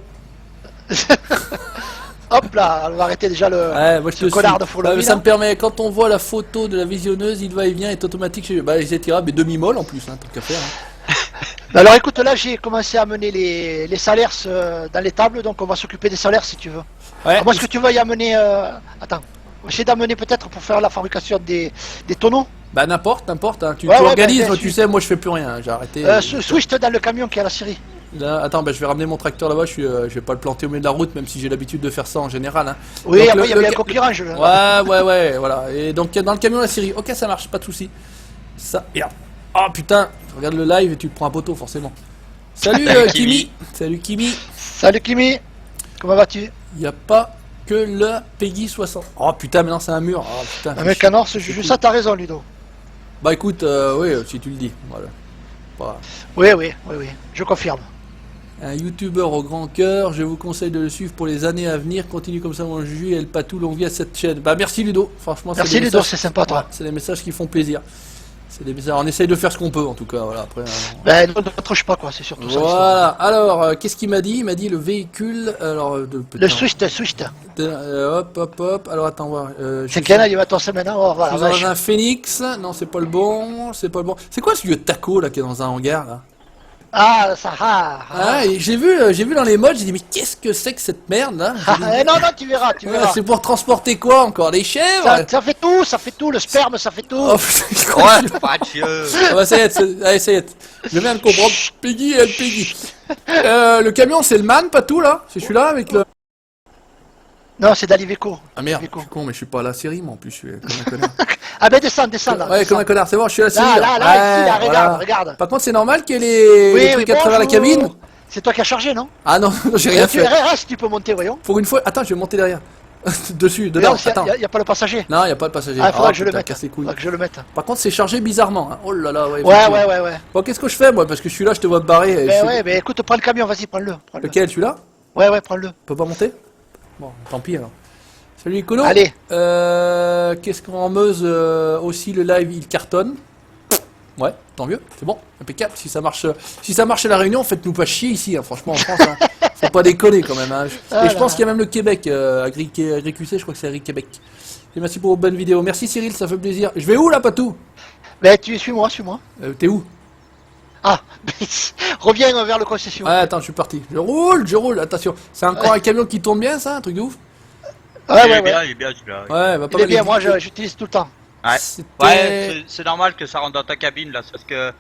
Hop là, on va arrêter déjà le connard de Follow Me. Ça me permet, quand on voit la photo de la visionneuse, il va et vient, est automatique. Bah, les étirables, mais demi-molle en plus, hein, tant qu'à faire. Hein. Alors écoute, là j'ai commencé à amener les salaires dans les tables, donc on va s'occuper des salaires si tu veux. Ouais. Moi, est-ce que tu veux y amener. Attends, on va essayer d'amener peut-être pour faire la fabrication des tonneaux. Bah, n'importe, hein. Tu organises, bah, tu sais, moi je fais plus rien, hein. J'ai arrêté. Switch dans le camion qui est à la Syrie. Là, attends, bah, je vais ramener mon tracteur là-bas, je vais pas le planter au milieu de la route, même si j'ai l'habitude de faire ça en général. Hein. Oui, donc, après il y a bien un concurrent, je veux. Ouais, voilà. Et donc dans le camion la Syrie, ok, ça marche, pas de soucis. Ça, et oh putain, tu regardes le live et tu te prends un poteau forcément. Salut Kimi. Salut Kimi. Salut Kimi. Comment vas-tu? Y a pas que le Peggy 60. Oh putain, maintenant c'est un mur. Oh putain. Un mec Canor, c'est juste ça, t'as raison Ludo. Bah écoute, oui, si tu le dis. Voilà. Voilà. Oui, je confirme. Un youtubeur au grand cœur, je vous conseille de le suivre pour les années à venir. Continue comme ça mon Juju et El Patou, longue vie à cette chaîne. Bah merci Ludo, franchement. Merci Ludo, c'est sympa toi. Ouais, c'est des messages qui font plaisir. C'est des messages. On essaye de faire ce qu'on peut en tout cas. Voilà. Après. Ben ne touche pas quoi, c'est surtout ça. Voilà. Alors, qu'est-ce qu'il m'a dit? Il m'a dit le véhicule. Alors le Swift. Hop. Alors attends voir. C'est quel il va t'en maintenant. Voilà, dans un Phoenix. Non, c'est pas le bon. C'est quoi ce vieux taco là qui est dans un hangar là? Ah, ça. J'ai vu dans les modes, j'ai dit mais qu'est-ce que c'est que cette merde là? Non, tu verras. C'est pour transporter quoi encore? Les chèvres? Ça fait tout, le sperme, ça fait tout. Oh, ouais, pas de Dieu. Ça y est, je viens de comprendre. Peggy. Le camion c'est le man, pas tout là? C'est celui-là avec le... Non, c'est d'Aliveco. Ah merde, je suis con, mais je suis pas à la série, moi en plus, je suis comme un connard. Ah ben descends là. Ouais, comme un connard, c'est bon, je suis à la série. Là, regarde. Par contre, c'est normal qu'il y ait les trucs à travers la cabine. C'est toi qui as chargé, non? Ah non, j'ai rien fait. Si tu peux monter, voyons. Pour une fois, attends, je vais monter derrière. Dessus, dedans, attends. Y a pas le passager. Non, y a pas le passager. Ah, faudra que je le mette. Faudra que je le mette. Par contre, c'est chargé bizarrement. Hein. Oh là là, ouais. Ouais. Bon, qu'est-ce que je fais, moi? Parce que je suis là, je te vois te barrer. Mais écoute, prends le camion, vas-y, prends-le. Lequel, celui-là? Ouais, prends-le. Peut pas monter? Bon, tant pis alors. Salut Nicolo. Allez. Qu'est-ce qu'on en Meuse aussi le live il cartonne. Ouais, tant mieux, c'est bon, impeccable. Si ça marche à la Réunion, faites-nous pas chier ici, hein, franchement en France. Hein. Faut pas déconner quand même. Hein. Et je pense qu'il y a même le Québec, AgriQC, je crois que c'est AgriQuébec. Et merci pour vos bonnes vidéos. Merci Cyril, ça fait plaisir. Je vais où là, Patou? Ben suis-moi. T'es où? Ah, reviens vers le concession. Ah, attends, je suis parti. Je roule, attention. C'est encore un camion qui tourne bien, ça, un truc de ouf? Il est bien celui-là. Ouais, va pas il est bien, moi j'utilise tout le temps. Ouais, c'est normal que ça rentre dans ta cabine là, parce que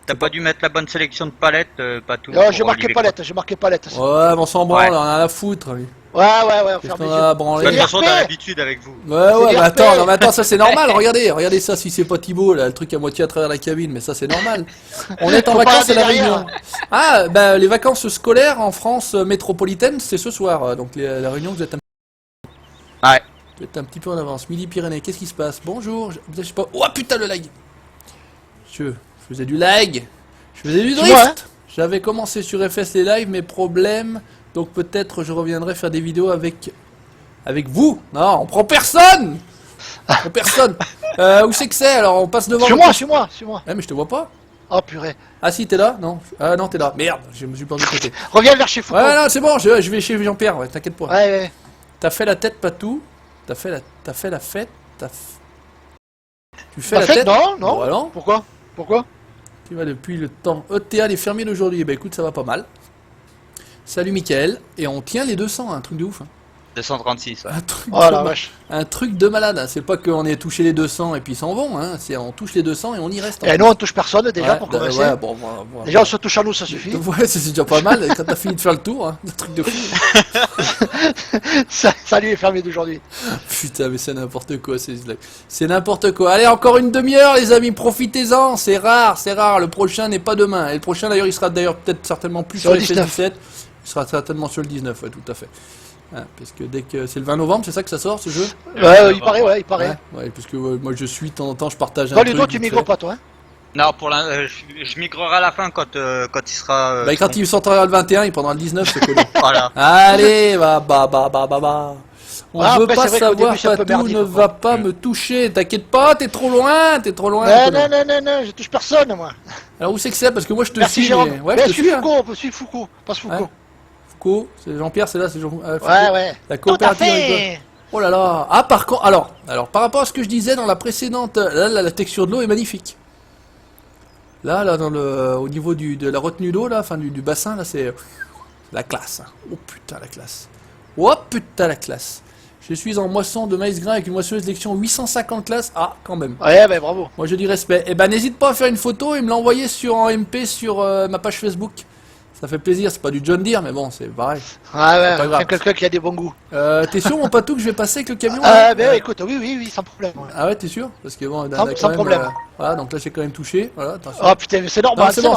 T'as pas dû mettre la bonne sélection de palettes, pas tout. Non, j'ai marqué palette, j'ai marqué palette. Ouais, mais on s'en branle, Ouais. on a à la foutre. Oui. Ouais, on Qu'est-ce ferme qu'on les a yeux. à De branler? toute C'est façon, RP. t'as l'habitude avec vous. Ouais, C'est mais RP. attends, non, mais attends, ça c'est normal, regardez ça si c'est pas Thibaut, là, le truc à moitié à travers la cabine, mais ça c'est normal. On est en Faut pas vacances à La regarder Réunion. derrière. Ah, bah les vacances scolaires en France métropolitaine, c'est ce soir, donc la Réunion, vous êtes Ouais. un petit peu en avance. Midi-Pyrénées, qu'est-ce qui se passe? Bonjour, je sais pas. Oh putain le lag! Je faisais du lag, je faisais du C'est drift! moi, hein. J'avais commencé sur FS les lives, mais problème, donc peut-être je reviendrai faire des vidéos avec vous. Non, on prend personne! On prend personne! Où c'est que c'est alors? On passe devant. Suis-moi. Eh mais je te vois pas. Oh purée. Ah si, t'es là? Non. Ah non, t'es là. Merde, je me suis perdu de côté. Reviens vers chez Foucault. Ouais, non, c'est bon, je vais chez Jean-Pierre, ouais, t'inquiète pas. Ouais. T'as fait la tête, pas tout. T'as fait la fête. Tu fais T'as la fait? tête? Non. Bah non. Pourquoi? Tu vas depuis le temps. ETA, les fermiers d'aujourd'hui. Bah écoute, ça va pas mal. Salut Mickaël. Et on tient les 200, un truc de ouf. 236, ouais. Un truc, Oh la vache. un truc de malade. Hein. C'est pas qu'on ait touché les 200 et puis ils s'en vont. Hein. C'est on touche les 200 et on y reste. Et nous on touche personne déjà Ouais, pour bah, commencer. ouais, bon. Déjà on se touche à nous, ça suffit. Ouais, c'est déjà pas mal. Quand t'as fini de faire le tour, hein. Un truc de fou. Salut les fermiers d'aujourd'hui. Putain, mais c'est n'importe quoi, c'est n'importe quoi. Allez, encore une demi-heure, les amis, profitez-en. C'est rare. Le prochain n'est pas demain. Et le prochain, d'ailleurs, il sera peut-être certainement plus Sur sur le les 19. 17. Il sera certainement sur le 19, ouais, tout à fait. Hein, parce que dès que c'est le 20 novembre, c'est ça que ça sort, ce jeu? Ouais, il paraît. Ouais, parce que moi, je suis, de temps en temps, je partage un Toi truc. Ludo, tu vite migres fait. pas toi, hein? Non, je migrerai à la fin quand il sera. Bah, quand il sortira le 21, il prendra le 19, ce connard. Voilà. Allez, bah. On Ah, veut après, pas c'est vrai qu'au savoir, début, c'est un peu Patou merdique, ne quoi. va pas me toucher. T'inquiète pas, t'es trop loin. Non, je touche personne moi. Alors où c'est que c'est? Parce que moi je te Merci suis. Jérôme. Mais... Ouais, Mais je te suis. Hein. suis Foucault, passe Foucault. Ouais. Foucault, c'est Jean-Pierre, c'est là, c'est Jean. Foucault. Ouais. La Tout à coopérative agricole. fait. Oh là là. Ah par contre, alors par rapport à ce que je disais dans la précédente, là, la texture de l'eau est magnifique. Là, au niveau de la retenue d'eau, là, enfin du bassin, là, c'est la classe. Hein. Oh putain la classe. Oh putain la classe. Je suis en moisson de maïs grain avec une moissonneuse d'élection 850 classes. Ah, quand même. Ouais, ben bravo. Moi je dis respect. Eh ben n'hésite pas à faire une photo et me l'envoyer en MP sur ma page Facebook. Ça fait plaisir, c'est pas du John Deere, mais bon, c'est pareil. Ouais, pas grave. c'est quelqu'un qui a des bons goûts. T'es sûr mon Patou que je vais passer avec le camion là Ben écoute, oui, sans problème. Ouais. Ah ouais, t'es sûr? Parce que bon, Sans problème. Voilà, donc là j'ai quand même touché. Voilà, attention. Oh putain, mais c'est Non, normal. c'est bon.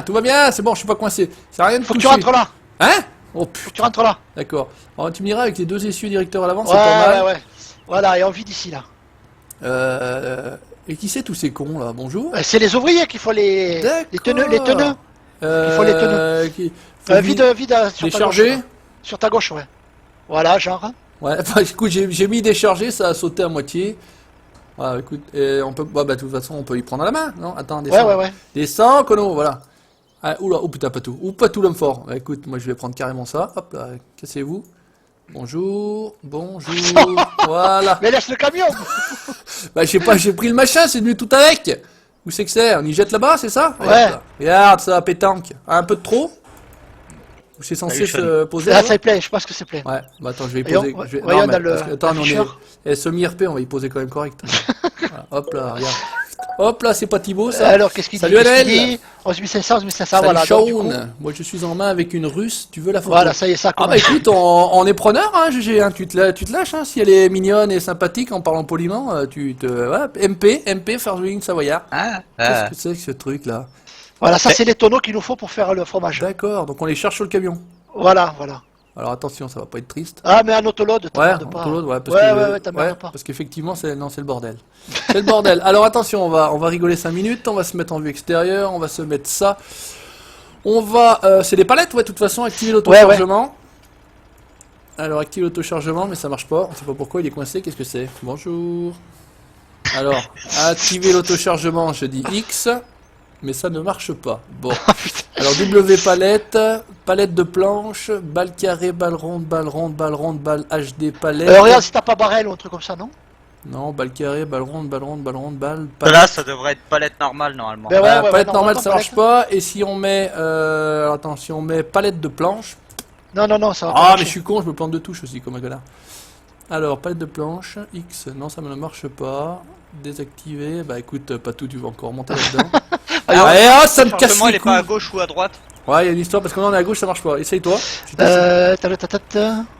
Tout va bien, c'est bon, je suis pas coincé. Ça rien de Faut que toucher. tu rentres là. Hein? Oh Faut que putain, tu rentres là. d'accord. Alors tu me diras avec les deux essieux directeurs à l'avant, c'est pas mal. Ouais. Voilà, et on vit d'ici là. Et qui c'est tous ces cons là? Bonjour. C'est les ouvriers qu'il faut les teneux. Il faut les teneux. Vide sur ta gauche. Décharger. là. Sur ta gauche, ouais. Voilà, genre. Ouais, bah, écoute, j'ai mis décharger, ça a sauté à moitié. Ah, écoute, et on peut, bah, de toute façon, on peut y prendre à la main, non? Attends, descends. Ouais. Descends, Kono, voilà. Ah, oula, oh putain, Patou. Ou Patou l'homme fort. Bah, écoute, moi je vais prendre carrément ça. Hop là, cassez-vous. Bonjour. Voilà. Mais laisse le camion. Bah, je sais pas, j'ai pris le machin, c'est venu tout avec. Où c'est que c'est? On y jette là-bas, c'est ça? Ouais. Regarde, là. Regarde ça, pétanque. Un peu de trop? Ou c'est censé se poser? Là, là ça plaît, je pense que c'est plein. Ouais, bah attends, je vais y Voyons, poser. Non, voyons mais dans le parce que, attends, on est afficheur. semi-RP, on va y poser quand même correct. Voilà, hop là, regarde. Hop là, c'est pas Thibaut ça. Alors, qu'est-ce qu'il dit? Salut Qu'est-ce Annelle. qu'il dit 11 500, Salut voilà. Donc, du coup, Shaun. Moi je suis en main avec une russe, tu veux la photo? voilà, ça y est, ça Ah commence. bah écoute, on est preneur, hein, GG, hein, tu te lâches, hein, si elle est mignonne et sympathique en parlant poliment, voilà, MP, Farswing Savoyard. Qu'est-ce que c'est que ce truc là? Voilà, ça c'est les tonneaux qu'il nous faut pour faire le fromage. D'accord, donc on les cherche sur le camion. Voilà. Alors attention, ça va pas être triste. Ah, mais un autoload, Ouais, t'emmerdes pas. autoload, ouais, parce Ouais, t'emmerdes pas. parce qu'effectivement, c'est le bordel. C'est le bordel. Alors attention, on va rigoler 5 minutes, on va se mettre en vue extérieure, on va se mettre ça. On va, c'est des palettes, ouais, de toute façon, activer l'autochargement. Alors active l'autochargement, mais ça marche pas. On sait pas pourquoi, il est coincé. Qu'est-ce que c'est? Bonjour. Alors, activer l'autochargement, je dis X. Mais ça ne marche pas. Bon. Alors W palette, palette de planche, balle carrée, balle ronde, balle HD palette. Regarde si t'as pas barrel ou un truc comme ça, non? Non, balle carrée, balle ronde, balle Là, ça devrait être palette normale normalement. Ben ouais, palette normale, normalement, ça marche pas. Et si on met, attends, si on met palette de planche. Non, ça va pas Ah, mais marcher. je suis con, je me plante de touche aussi comme un connard. Alors, palette de planche, X, non, ça ne marche pas. Désactiver, bah écoute, pas tout, tu vas encore monter là-dedans. Allez, ah, ça me casse Simplement, elle les est pas à couilles. gauche ou à droite. Ouais, il y a une histoire parce que là on est à gauche, ça marche pas. Essaye-toi.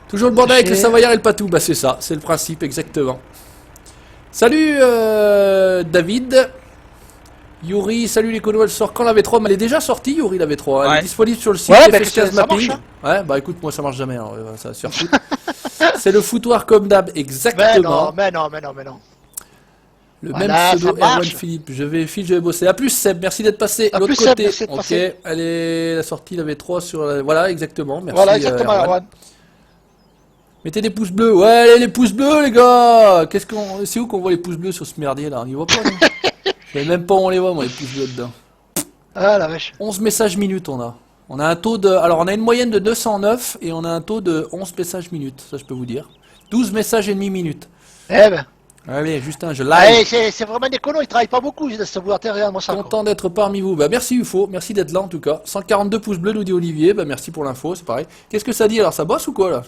Toujours le bordel avec le J'ai- Savoyard et le Patou. Bah c'est ça, c'est le principe exactement. Salut David. Yuri, salut les conos, elle sort quand la V3? Mais elle est déjà sortie, Yuri, la V3. Elle est Ouais. disponible sur le site Ouais, bah, FS15 ça Mapping. marche, Ouais, bah écoute, moi ça marche jamais, alors, ça va se faire foutre. C'est le foutoir comme d'hab, Mais non, exactement. mais non, mais non, mais non. Le Voilà, même pseudo ça marche. Erwan Philippe. Je vais bosser. A plus Seb, merci d'être passé. À L'autre plus, Seb, côté. merci de Ok, passer. allez, la sortie, la V3 sur la... Voilà, exactement. Merci. Voilà, exactement, Erwan. Erwan. Mettez des pouces bleus. Ouais, allez, les pouces bleus, les gars. C'est où qu'on voit les pouces bleus sur ce merdier là? On y voit pas, non? Je sais même pas où on les voit, moi, les pouces bleus dedans. Ah la vache. 11 messages minutes, on a. On a un taux de. Alors, on a une moyenne de 209 et on a un taux de 11 messages minutes. Ça, je peux vous dire. 12 messages et demi minutes. Eh ben. Allez, Justin, je Allez, live. c'est vraiment des colons, ils travaillent pas beaucoup, ils se boire terre, moi ça. quoi. Content d'être parmi vous. Bah, merci UFO, merci d'être là en tout cas. 142 pouces bleus, nous dit Olivier. Bah, merci pour l'info, c'est pareil. Qu'est-ce que ça dit alors? Ça bosse ou quoi là?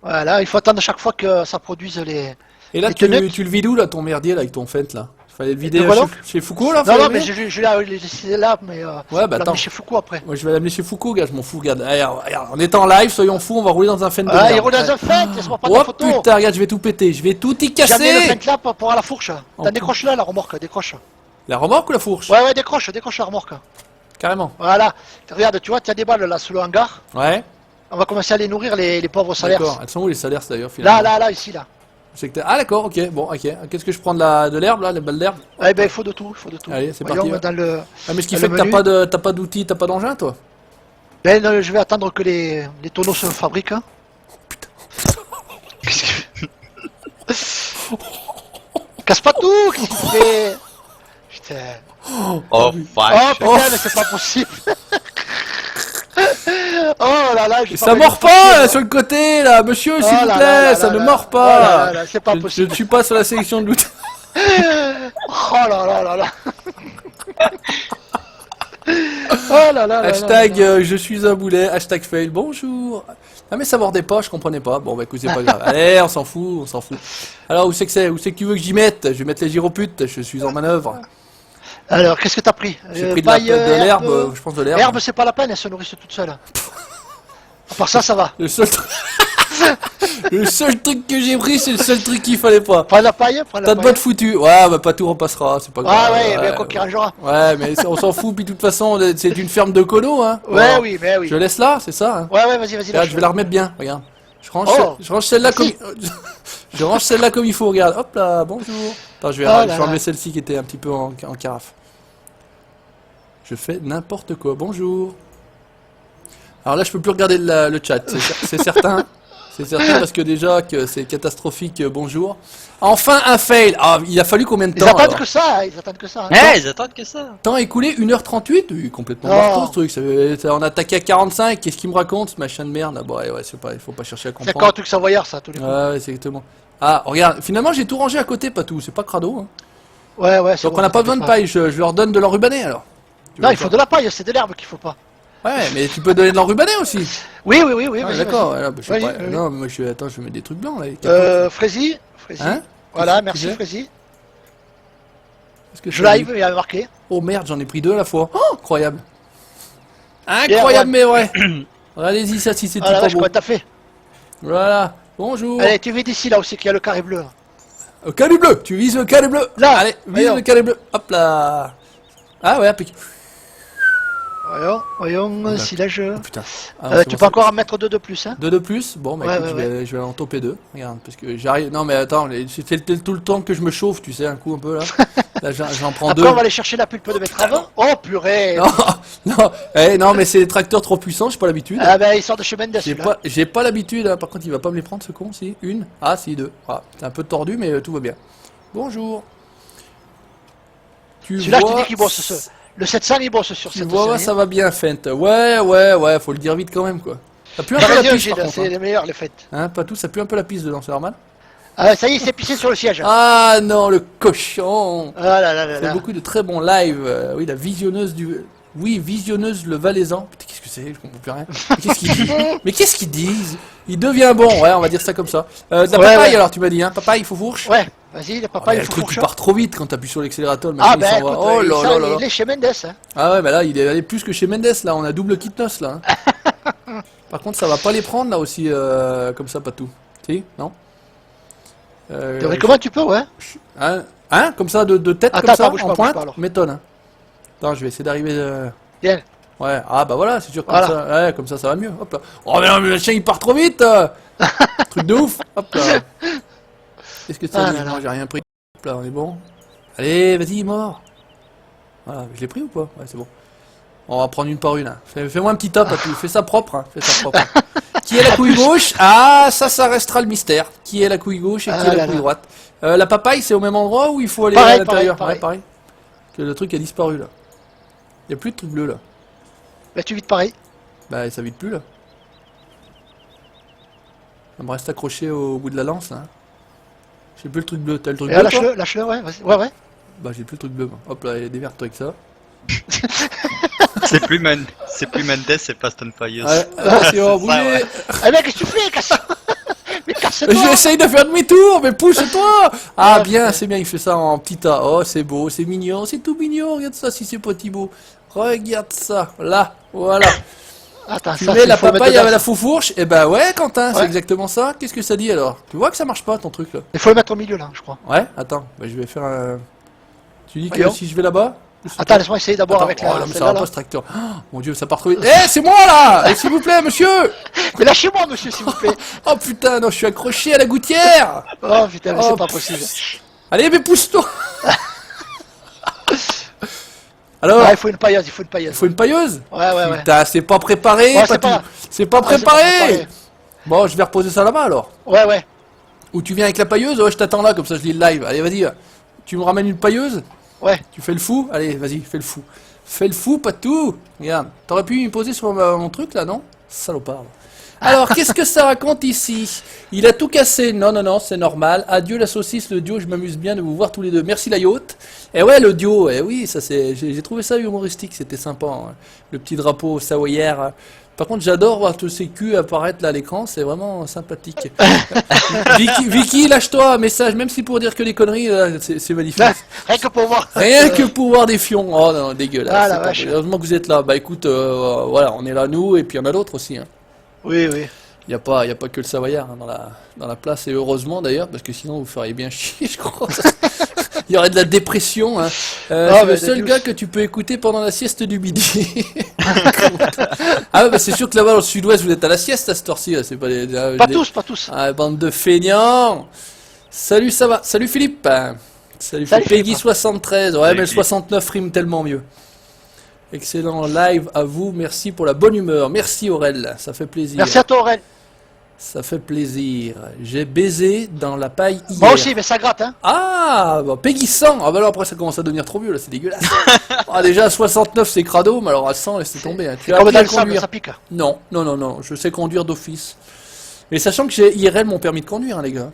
Voilà, il faut attendre à chaque fois que ça produise les. Et là, Les tenues. tu le vides où là, ton merdier là, avec ton fent là? Fallait le vider De quoi, chez Foucault là? Non, fallait non, le mais vider je l'ai laissé là, mais. Ouais, bah je attends. l'ai chez Foucault après. Moi, je vais l'amener chez Foucault, gars, je m'en fous, regarde. Allez, regarde, on est en live, soyons fous, on va rouler dans un fent de Ah, merde. il roule dans un fent, laisse-moi prendre Oh la photo. putain, regarde, je vais tout péter, je vais tout y J'ai amené le casser. fent là pour à la fourche. En T'as tout. décroche là, la remorque, décroche. La remorque ou la fourche? Ouais, décroche la remorque. Carrément. Voilà. Regarde, tu vois, tu as des balles là sous le hangar. Ouais. On va commencer à les nourrir, les pauvres salaires. D'accord. Elles sont où les salaires d'ailleurs finalement? Là, ici, là. C'est que ah d'accord, ok, bon, ok. Qu'est-ce que je prends de l'herbe là, les balles d'herbe? Eh ben, il faut de tout, il faut de tout. Allez, c'est Voyons, parti, ouais. dans le. Ah mais ce qui Le fait que menu. t'as pas d'outils, t'as pas d'engin toi? Ben, non, je vais attendre que les tonneaux se fabriquent. Hein. Casse pas tout, qu'est-ce qu'il fait? Putain. Oh, Oh vache. putain, mais c'est pas possible. Oh là là, j'ai Ça envie de mord me faire pas chier, là, sur le côté là, monsieur, s'il Oh vous là plaît, là là ça là ne là. mord Oh là pas. là là, c'est pas Je possible. ne suis pas sur la sélection de l'outil. Oh là là là là. Oh là là là. Hashtag là là. je suis un boulet, hashtag fail, bonjour. Ah mais ça mordait pas, je comprenais pas. Bon bah écoute, c'est pas grave. Allez, on s'en fout, on s'en fout. Alors où c'est que c'est? Où c'est que tu veux que j'y mette? Je vais mettre les gyroputes, je suis en manœuvre. Alors, qu'est-ce que t'as pris? J'ai pris de Paille, l'herbe, herbe. je pense de l'herbe. Herbe, c'est pas la peine, elles se nourrissent toutes seules. À part ça va. Le seul truc... le seul truc que j'ai pris, c'est le seul truc qu'il fallait pas. Prends la paille, prends la T'as de paille. bottes foutues. Ouais, bah pas tout repassera, c'est pas grave. Ah ouais, mais quoi qu'il rangera. Ouais, mais on s'en fout, puis de toute façon, c'est une ferme de colos, hein. Ouais, Alors, oui, mais oui. Je laisse là, c'est ça, hein. Ouais, vas-y, Regarde, lâche. je vais la remettre bien, regarde. Oh, Je range celle-là comme... merci. je range celle-là comme il faut, regarde. Hop là, bonjour. Attends, je vais Oh là enlever là. celle-ci qui était un petit peu en carafe. Je fais n'importe quoi, bonjour. Alors là, je peux plus regarder le chat, c'est certain. C'est certain parce que déjà que c'est catastrophique, bonjour. Enfin un fail. Ah, il a fallu combien de Ils temps attendent alors que ça, ils attendent que ça. Eh, ils attendent que ça. Temps écoulé 1h38. Oui, complètement Oh. marteau ce truc. On a attaqué à 45. Qu'est-ce qu'il me raconte ce machin de merde? Ah, bon, ouais, c'est pas, il faut pas chercher à C'est comprendre. encore un truc savoyard, ça, tous les coups. Ouais, c'est exactement. Ah, regarde, finalement j'ai tout rangé à côté, pas tout. C'est pas crado. Hein. Ouais, c'est Donc bon, on n'a pas besoin t'inquiète de paille. Je leur donne de l'enrubané alors. Tu Non, veux il faut quoi? de la paille, c'est de l'herbe qu'il faut pas. Ouais, mais tu peux donner de l'enrubané aussi. Oui, Ah, vas-y, d'accord. vas-y. Ouais, bah, je sais Vas-y, pas. vas-y. Non, mais moi attends, je vais mettre des trucs blancs là. les capotes. Frézy. Hein? Voilà, Qu'est-ce que merci c'est Frézy. Qu'est-ce que Je c'est, live, il y a marqué. Oh merde, j'en ai pris deux à la fois. Oh, incroyable. Pierre, Incroyable, mais vrai. Allez-y, ça, si c'est Ah la pas vache, beau. quoi t'as fait? Voilà. Bonjour. Allez, tu vis d'ici là aussi qu'il y a le carré bleu. Carré bleu. Tu vises le carré bleu. Là. Allez, vise Voyons. le carré bleu. Hop là. Ah ouais, impeccable. Voyons, si là je. Putain. Ah, non, c'est Tu bon, peux c'est- encore en mettre deux de plus, hein. Deux de plus. Bon, bah Ouais, écoute, ouais, je vais en toper deux. Regarde, parce que j'arrive. Non, mais attends, c'était tout le temps que je me chauffe, tu sais, un coup un peu là. Là, j'en prends Après, deux. on va aller chercher la pulpe de betterave. Oh purée. Non, non, mais c'est des tracteurs trop puissants, j'ai pas l'habitude. Ah ben, il sort de chez Mendes, là. J'ai pas l'habitude, hein. Par contre il va pas me les prendre ce con, si. Une. Ah si, deux. Ah, c'est un peu tordu mais tout va bien. Bonjour. Tu Celui-là, je te vois, dis qu'il bosse le 700, il bosse sur tu cette vois, série. ça va bien Fent. Ouais, faut le dire vite quand même quoi. Ça pue un Bah, peu la vas-y, piste Gilles, par contre. c'est Hein. les meilleurs, les fêtes. Hein, pas tout, ça pue un peu la piste dedans, c'est normal. Ah, ça y est, il s'est pissé sur le siège. Ah non, le cochon. Ah là là là Il fait là. beaucoup de très bons lives. Oui, la visionneuse Oui, visionneuse le Valaisan. Putain, qu'est-ce que c'est? Je comprends plus rien. Mais qu'est-ce qu'ils disent? Mais qu'est-ce qu'ils disent? Il devient bon, ouais, on va dire ça comme ça. De la papaye alors, tu m'as dit, hein? Papaye, il faut fourche? Ouais, vas-y, le papa, Le il faut truc qui fourche. part trop vite quand t'appuies sur l'accélérateur. le Ah, machin, il ben s'en va. écoute, Oh là là là là. il est chez Mendes, hein. Ah ouais, mais là, il est allé plus que chez Mendes, là. On a double kitnos, là. Hein. Par contre, ça va pas les prendre, là aussi, comme ça, pas tout. Si? Non? Comment tu peux, ouais? Hein? Comme ça, de tête, Attends, comme ça, attends, bouge en pas, pointe? bouge pas, alors. M'étonne, hein. Attends, je vais essayer d'arriver... Viens. Ouais, ah bah voilà, c'est sûr, comme Voilà. ça, ouais, comme ça va mieux. Hop là. Oh mais non, mais le chien il part trop vite. Truc de ouf. Hop là. Qu'est-ce que ça dit? Non, j'ai rien pris. Hop là, on est bon. Allez, vas-y, mort. Voilà, je l'ai pris ou pas? Ouais, c'est bon. On va prendre une par une. Hein. Fais-moi un petit top à tout. Fais ça propre. Hein. Fais ça propre. Qui est la couille gauche? Ah, ça restera le mystère. Qui est la couille gauche et qui est la couille droite? La papaye, c'est au même endroit où il faut aller à l'intérieur? Ouais, pareil. Que le truc a disparu là. Il n'y a plus de truc bleu là. Bah, tu vides pareil. Bah, ça vide plus là. Ça me reste accroché au bout de la lance là. J'ai plus le truc bleu. T'as le truc bleu? Lâche-le, ouais, vas-y. Ouais, ouais. Bah, j'ai plus le truc bleu. Moi. Hop là, démerde-toi avec ça. C'est plus Mendes, c'est Fast and Furious. Ouais, attention, bougez. ouais. Eh mec, qu'est-ce que tu fais? Mais casse-toi. J'essaye de faire demi-tour, mais pousse-toi. Ah bien, c'est bien, il fait ça en petit tas. Oh, c'est beau, c'est mignon, c'est tout mignon. Regarde ça, si c'est pas Thibaut. Regarde ça, là, voilà. Attends, Tu ça, mets la faut le mettre papaye dedans, avec la ça. foufourche. Eh ben ouais, Quentin, c'est Ouais. exactement ça. Qu'est-ce que ça dit alors? Tu vois que ça marche pas ton truc là? Il faut le mettre au milieu là, je crois. Ouais, attends, bah, je vais faire un... Tu dis que Voyons. si je vais là-bas? Attends, laisse-moi essayer d'abord avec Oh, la. non, mais ça celle-là, va là. pas ce tracteur. Oh, mon dieu, ça part trop vite. Eh, c'est moi là! S'il vous plaît, monsieur! Mais lâchez-moi, monsieur, s'il vous plaît. Oh putain, non, je suis accroché à la gouttière! Oh putain, mais Oh, c'est pas possible. Allez, mais pousse-toi! Alors, Ah, il faut une pailleuse, il faut une il pailleuse. faut une pailleuse? Ouais, ouais, ouais. Putain, c'est pas préparé, Ouais, pas c'est pas- tout. C'est pas Ah, c'est pas préparé! préparé. Bon, je vais reposer ça là-bas alors. Ouais, ouais. Ou tu viens avec la pailleuse? Ouais, je t'attends là, comme ça je lis le live. Allez, vas-y. Tu me ramènes une pailleuse? Ouais. Tu fais le fou? Allez, vas-y, fais le fou. Fais le fou, pas tout. Regarde, t'aurais pu me poser sur mon truc là, non? Salopard. Alors, qu'est-ce que ça raconte ici? Il a tout cassé. Non, non, non, c'est normal. Adieu la saucisse, le duo, je m'amuse bien de vous voir tous les deux. Merci la yacht. Et ouais, le duo, eh oui, ça c'est. J'ai trouvé ça humoristique, c'était sympa. Hein. Le petit drapeau savoyard. Par contre, j'adore voir tous ces culs apparaître là à l'écran, c'est vraiment sympathique. Vicky, lâche-toi, message, même si pour dire que des conneries, c'est magnifique. Là, rien que pour voir. Rien que pour voir des fions. Oh non, dégueulasse. Ah, la c'est pas vache. vrai. Heureusement que vous êtes là. Bah écoute, voilà, on est là nous, et puis il y en a d'autres aussi. Hein. Oui, oui. Il n'y a pas que le Savoyard hein, dans la place, et heureusement d'ailleurs, parce que sinon vous feriez bien chier, je crois. Il y aurait de la dépression. Hein. C'est le seul gars que tu peux écouter pendant la sieste du midi. Ah ouais, bah c'est sûr que là-bas dans le sud-ouest, vous êtes à la sieste à cette heure-ci. Là, c'est pas les, Pas tous, pas tous. Ah, bande de feignants. Salut, ça va. Salut Philippe. Salut Salut, Peggy Philippe. 73. Ouais, Salut, mais le Philippe. 69 rime tellement mieux. Excellent live à vous. Merci pour la bonne humeur. Merci Aurel. Ça fait plaisir. Merci à toi, Aurel. Ça fait plaisir. J'ai baisé dans la paille hier. Moi aussi, mais ça gratte, hein. Ah, bah, Peggy 100. Ah, bah alors après ça commence à devenir trop vieux là, c'est dégueulasse. Ah, déjà à 69 c'est crado, mais alors à 100 laissez tomber. Hein. Tu as Comme appris dans à le sable, conduire? ça pique. Non, non, non, non. Je sais conduire d'office. Mais sachant que j'ai IRL mon permis de conduire, hein, les gars.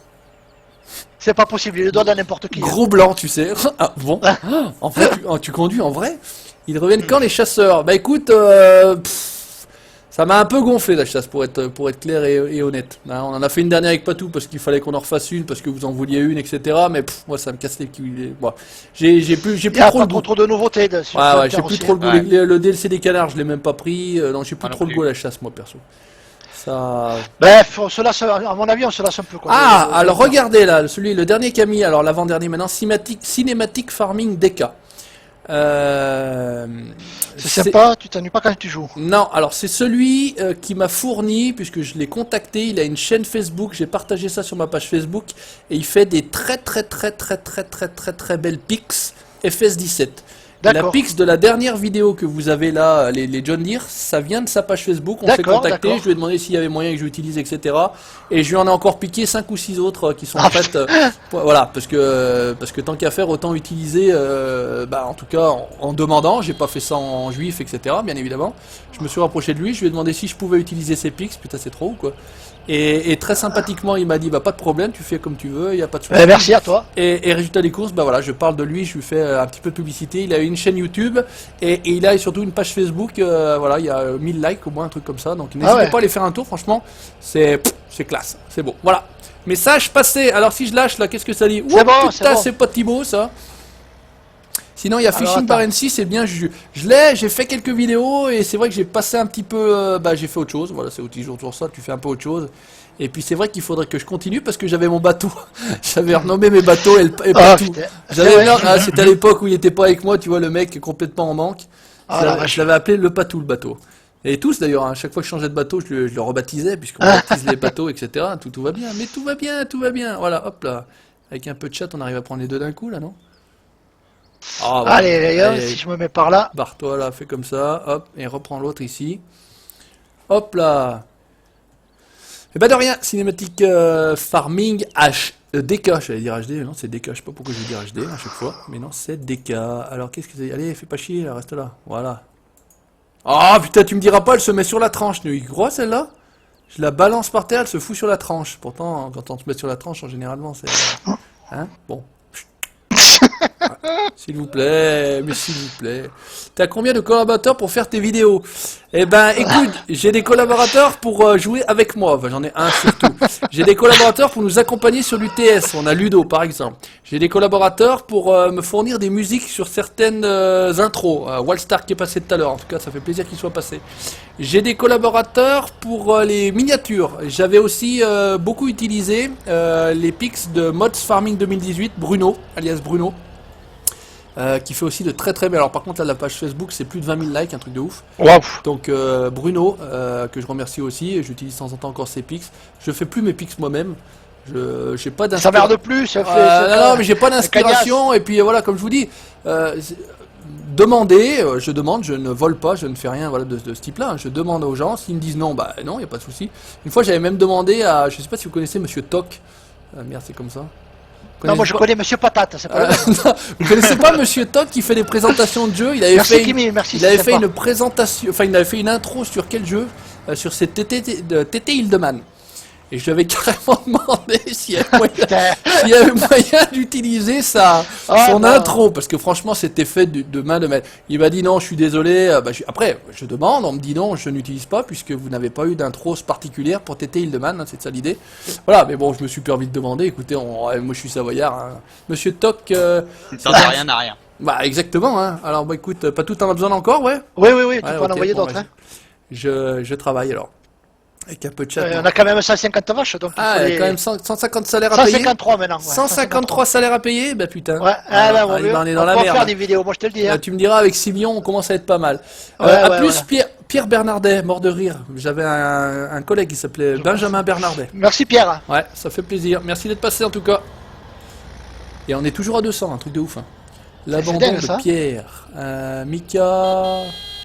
C'est pas possible, il le donne à n'importe qui. Gros blanc, tu sais. Ah, bon. En vrai, tu conduis en vrai? Ils reviennent quand les chasseurs? Bah écoute, ça m'a un peu gonflé la chasse pour être clair et honnête. Hein, on en a fait une dernière avec Patou parce qu'il fallait qu'on en refasse une parce que vous en vouliez une, etc. Mais moi ça me casse les couilles. Bon, j'ai plus Il y a trop pas le goût. trop de nouveautés. Sur Ouais, le ouais, j'ai terre plus aussi, trop le hein. goût. Ouais. Le DLC des canards, je l'ai même pas pris. Non, j'ai plus Moi non trop le plus. goût à la chasse, moi perso. Ça. Bref, on se lasse, à mon avis, on se lasse un peu. Quoi. Ah, alors regardez là, le dernier Camille, alors l'avant-dernier maintenant, Cinématique Farming DK. C'est sympa, tu t'ennuies pas quand tu joues. Non, alors c'est celui qui m'a fourni, puisque je l'ai contacté, il a une chaîne Facebook, j'ai partagé ça sur ma page Facebook, et il fait des très belles pics FS17. La D'accord. pix de la dernière vidéo que vous avez là, les John Deere, ça vient de sa page Facebook, on s'est D'accord, contacté, d'accord. je lui ai demandé s'il y avait moyen que je l'utilise, etc. Et je lui en ai encore piqué 5 ou 6 autres qui sont Ah, prêtes. Voilà, parce que tant qu'à faire, autant utiliser, en tout cas en demandant, j'ai pas fait ça en juif, etc. Bien évidemment. Je me suis rapproché de lui, je lui ai demandé si je pouvais utiliser ses pics, putain c'est trop ou quoi. Et très sympathiquement, il m'a dit, bah pas de problème, tu fais comme tu veux, il n'y a pas de souci. Merci à toi. Et résultat des courses, bah voilà, je parle de lui, je lui fais un petit peu de publicité. Il a une chaîne YouTube et il a surtout une page Facebook. Voilà, il y a 1000 likes au moins, un truc comme ça. Donc n'hésitez pas à aller faire un tour, franchement, c'est classe, c'est beau. Voilà. Message passé. Alors si je lâche là, qu'est-ce que ça dit? C'est bon, putain, bon. c'est pas Thibaut ça. Sinon, il y a Fishing Barency, c'est bien. J'ai fait quelques vidéos et c'est vrai que j'ai passé un petit peu. J'ai fait autre chose. Voilà, c'est toujours ça. Tu fais un peu autre chose. Et puis c'est vrai qu'il faudrait que je continue parce que j'avais mon bateau. J'avais renommé mes bateaux et pas tout. C'était à l'époque où il était pas avec moi. Tu vois, le mec complètement en manque. Je l'avais appelé le Patou, le bateau. Et tous d'ailleurs, à chaque fois que je changeais de bateau, je le rebaptisais puisqu'on baptise les bateaux, etc. Tout va bien. Mais tout va bien, tout va bien. Voilà, hop là. Avec un peu de chat, on arrive à prendre les deux d'un coup là, non? Ah, voilà. Allez, les gars, si je me mets par là. Barre-toi là, fais comme ça, hop, et reprends l'autre ici. Hop là. Et bah de rien, cinématique farming DK, j'allais dire HD, non c'est DK, je sais pas pourquoi je vais dire HD à chaque fois, mais non c'est DK. Alors qu'est-ce que c'est? Allez, fais pas chier, là, reste là, voilà. Ah putain, tu me diras pas, elle se met sur la tranche, il croit celle-là? Je la balance par terre, elle se fout sur la tranche. Pourtant, quand on se met sur la tranche, généralement c'est... Hein? Bon. S'il vous plaît, mais s'il vous plaît. T'as combien de collaborateurs pour faire tes vidéos? Eh ben, écoute, j'ai des collaborateurs pour jouer avec moi. Enfin, j'en ai un surtout. J'ai des collaborateurs pour nous accompagner sur l'UTS. On a Ludo, par exemple. J'ai des collaborateurs pour me fournir des musiques sur certaines intros. Wallstar qui est passé tout à l'heure. En tout cas, ça fait plaisir qu'il soit passé. J'ai des collaborateurs pour les miniatures. J'avais aussi beaucoup utilisé les pics de Mods Farming 2018. Bruno, alias Bruno. Qui fait aussi de très très bien. Alors par contre là la page Facebook c'est plus de 20 000 likes, un truc de ouf. Wow. Donc Bruno, que je remercie aussi, et j'utilise de temps en temps encore ses pics. Je fais plus mes pics moi-même. J'ai pas d'inspiration. Ça merde plus, ça fait. Non mais j'ai pas d'inspiration et puis voilà comme je vous dis, demandez, je demande, je ne vole pas, je ne fais rien voilà de ce type-là. Je demande aux gens, s'ils me disent non, bah non, y a pas de souci. Une fois j'avais même demandé à, je sais pas si vous connaissez Monsieur Toc. Merde c'est comme ça. Non, moi je connais Monsieur Patate, c'est pas non, vous connaissez pas Monsieur Toc qui fait des présentations de jeux? Il avait fait une présentation, enfin il avait fait une intro sur quel jeu? Sur ces TT Hildeman. Et je lui avais carrément demandé s'il y avait moyen d'utiliser son intro, parce que franchement c'était fait de main de maître. Il m'a dit non, je suis désolé. Après, je demande, on me dit non, je n'utilise pas, puisque vous n'avez pas eu d'intro particulière pour TT Hildeman, hein, c'est ça l'idée. Voilà, mais bon, je me suis permis de demander, écoutez, moi je suis savoyard. Hein. Monsieur Toc... ça n'a rien à rien. Bah exactement, hein. Alors bah écoute, pas tout en a besoin encore, ouais? Oui, tu peux en envoyer d'autres. Hein. Je travaille alors. Avec un peu de chat. On a quand même 150 vaches, donc. Ah, il y a quand même 150 salaires à payer. 153 maintenant. Ouais, 153 salaires à payer, bah putain. Ouais, on est dans la merde. On va faire des vidéos, moi je te le dis. Hein. Tu me diras, avec 6 millions, on commence à être pas mal. Pierre Bernardet, mort de rire. J'avais un collègue qui s'appelait Benjamin Bernardet. Merci Pierre. Ouais, ça fait plaisir. Merci d'être passé en tout cas. Et on est toujours à 200, un truc de ouf. Hein. L'abandon de Pierre. Mika,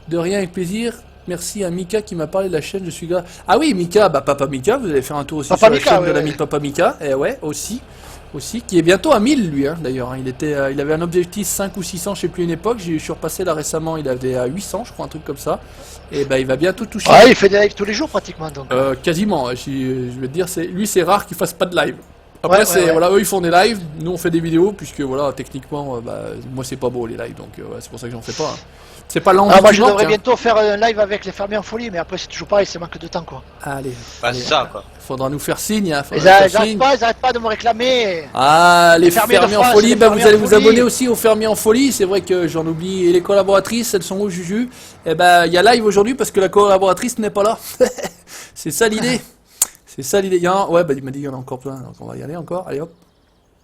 de rien, avec plaisir. Merci à Mika qui m'a parlé de la chaîne, je suis gars. Ah oui, Mika, Papa Mika, vous allez faire un tour aussi sur la chaîne de l'ami Papa Mika. Et ouais, aussi, qui est bientôt à 1000 lui, hein, d'ailleurs. Hein. Il avait un objectif 5 ou 600, je sais plus une époque. Je suis repassé là récemment, il avait à 800, je crois, un truc comme ça. Et bah il va bientôt toucher. Ah, il fait des lives tous les jours pratiquement donc. Quasiment, je vais te dire, lui c'est rare qu'il fasse pas de live. Après voilà, eux ils font des lives, nous on fait des vidéos, puisque voilà, techniquement, moi c'est pas beau les lives, donc c'est pour ça que j'en fais pas. Hein. C'est pas l'envie. Moi je devrais bientôt faire un live avec les fermiers en folie, mais après c'est toujours pareil, c'est manque de temps quoi. Allez. C'est ça quoi. Faudra nous faire signe. Hein, ils arrêtent pas de me réclamer. Ah, les fermiers en folie, vous allez vous abonner aussi aux fermiers en folie. C'est vrai que j'en oublie. Et les collaboratrices, elles sont où, Juju? Eh ben, il y a live aujourd'hui parce que la collaboratrice n'est pas là. C'est ça l'idée. C'est ça l'idée. Ouais, il m'a dit qu'il y en a encore plein, donc on va y aller encore. Allez hop.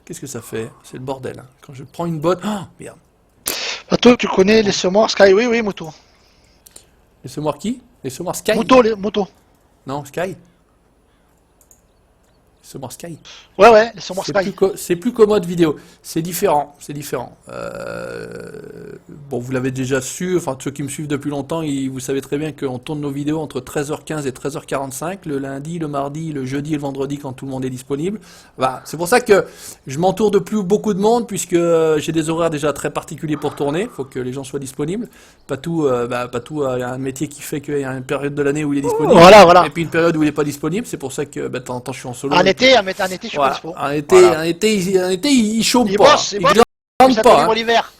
Qu'est-ce que ça fait? C'est le bordel. Hein. Quand je prends une botte. Oh, merde. Toi, tu connais les semoirs Sky? Oui, Moto. Les semoirs qui? Les semoirs Sky? Moto. Non, Sky. Summer Sky. Ouais, les Summer C'est Sky. c'est plus commode vidéo. C'est différent, c'est différent. Bon, vous l'avez déjà su, enfin ceux qui me suivent depuis longtemps, vous savez très bien qu'on tourne nos vidéos entre 13h15 et 13h45, le lundi, le mardi, le jeudi et le vendredi quand tout le monde est disponible. Bah, c'est pour ça que je m'entoure de plus beaucoup de monde puisque j'ai des horaires déjà très particuliers pour tourner. Faut que les gens soient disponibles. Patou a un métier qui fait qu'il y a une période de l'année où il est disponible. Voilà. Et puis une période où il n'est pas disponible. C'est pour ça que de temps en temps je suis en solo. En été, je suis pas Voilà. dispo. En été, il chôme Il pas. bosse, Il il glande Ça pas. fait Hein. l'hiver.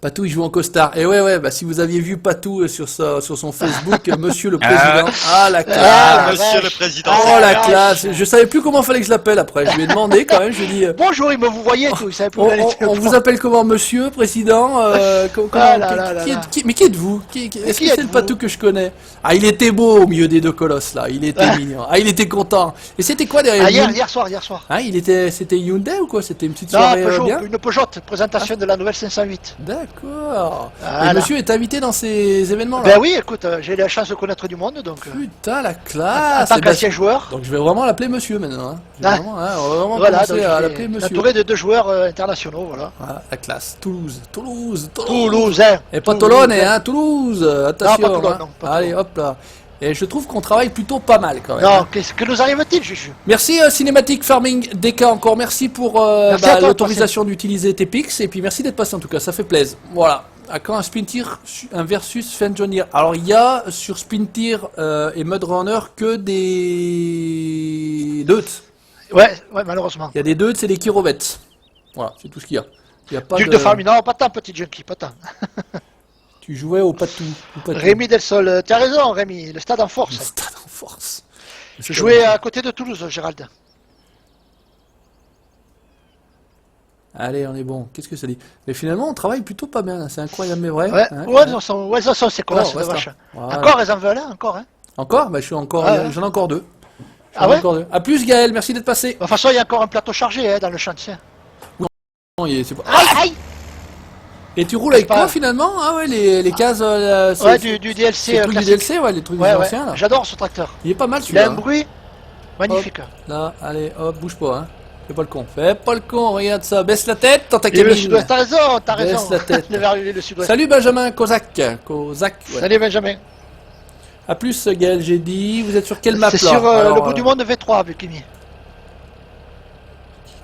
Patou, il joue en costard. Et ouais, bah si vous aviez vu Patou sur son Facebook, Monsieur le Président. Ah la classe. Ah, Monsieur le vache. Président. Oh la vache. classe. Je savais plus comment fallait que je l'appelle après. Je lui ai demandé quand même. Je lui ai dit. Bonjour, il me vous voyez, tout. Il savait plus où il était. On vous appelle comment, Monsieur Président Ah là là là là. Mais qui êtes-vous Est-ce que qui c'est le êtes-vous Patou que je connais? Ah, il était beau au milieu des deux colosses là. Il était mignon. Ah, il était content. Et c'était quoi derrière Ah, lui hier soir. Ah, c'était Hyundai ou quoi? C'était une petite Non, soirée Peugeot, bien? une Peugeot, présentation de la nouvelle 508. D'accord. Voilà. Et monsieur est invité dans ces événements-là? Ben oui, écoute, j'ai eu la chance de connaître du monde, donc. Putain, la En classe! tant Eh ben, qu'ancien joueur. donc je vais vraiment l'appeler monsieur maintenant. Hein. Je vais Ah. vraiment, on va vraiment Voilà, donc commencer à l'appeler monsieur. entouré de 2 joueurs internationaux, voilà. Voilà, la classe. Toulouse. Toulousain. Et pas Tolone, hein, Toulouse. Attention. pas Toulon, hein. non, pas Allez, Toulon. hop là. Et je trouve qu'on travaille plutôt pas mal quand même. Non, hein. qu'est-ce que nous arrive-t-il, Juju? Merci Cinématique Farming DK encore. Merci pour Merci à toi, l'autorisation d'utiliser tes pics. Et puis merci d'être passé en tout cas, ça fait plaisir. Voilà. À quand un Splinter, un versus Fenjourney? Alors il y a sur Splinter et Mud Runner que des deuts. Ouais, malheureusement. Il y a des deuts et des kirovettes. Voilà, c'est tout ce qu'il y a. Il y a pas Duc de Farming, non, pas tant, petit junkie, pas tant. Tu jouais au patou. Rémi Del Sol, tu as raison, Rémi, le stade en force. Stade en force. Je jouais à côté de Toulouse, Gérald. Allez, on est bon. Qu'est-ce que ça dit? Mais finalement, on travaille plutôt pas bien. C'est incroyable, mais vrai. Ouais, Hein, ouais, ça sont ces connasses Oh, de reste vache. là. Voilà. Encore, elles en veulent, hein, encore, hein. Encore? Bah, je suis encore. Ah ouais. J'en ai encore 2. Ah ouais? À plus, Gaël. Merci d'être passé. De toute façon, il y a encore un plateau chargé, hein, dans le chantier. Non, c'est pas... Aïe! Et tu roules avec C'est pas- quoi finalement? Ah ouais, les cases. Ouais, du DLC c'est le truc du classique. DLC, ouais, les trucs Ouais, des ouais. anciens là. J'adore ce tracteur. Il est pas mal Il a celui-là. un bruit magnifique. Là, allez, hop, bouge pas, hein. Fais pas le con. Fais pas le con, regarde ça. Baisse la tête dans ta Et le cabine. sud-ouest, t'as raison, t'as Baisse raison. la tête. Le vers le sud-ouest. Salut Benjamin Kozak. Kozak, ouais. Salut Benjamin. A plus Gaël, j'ai dit. Vous êtes sur quelle map là? C'est sur Alors, le bout du monde V3 avec Kimi.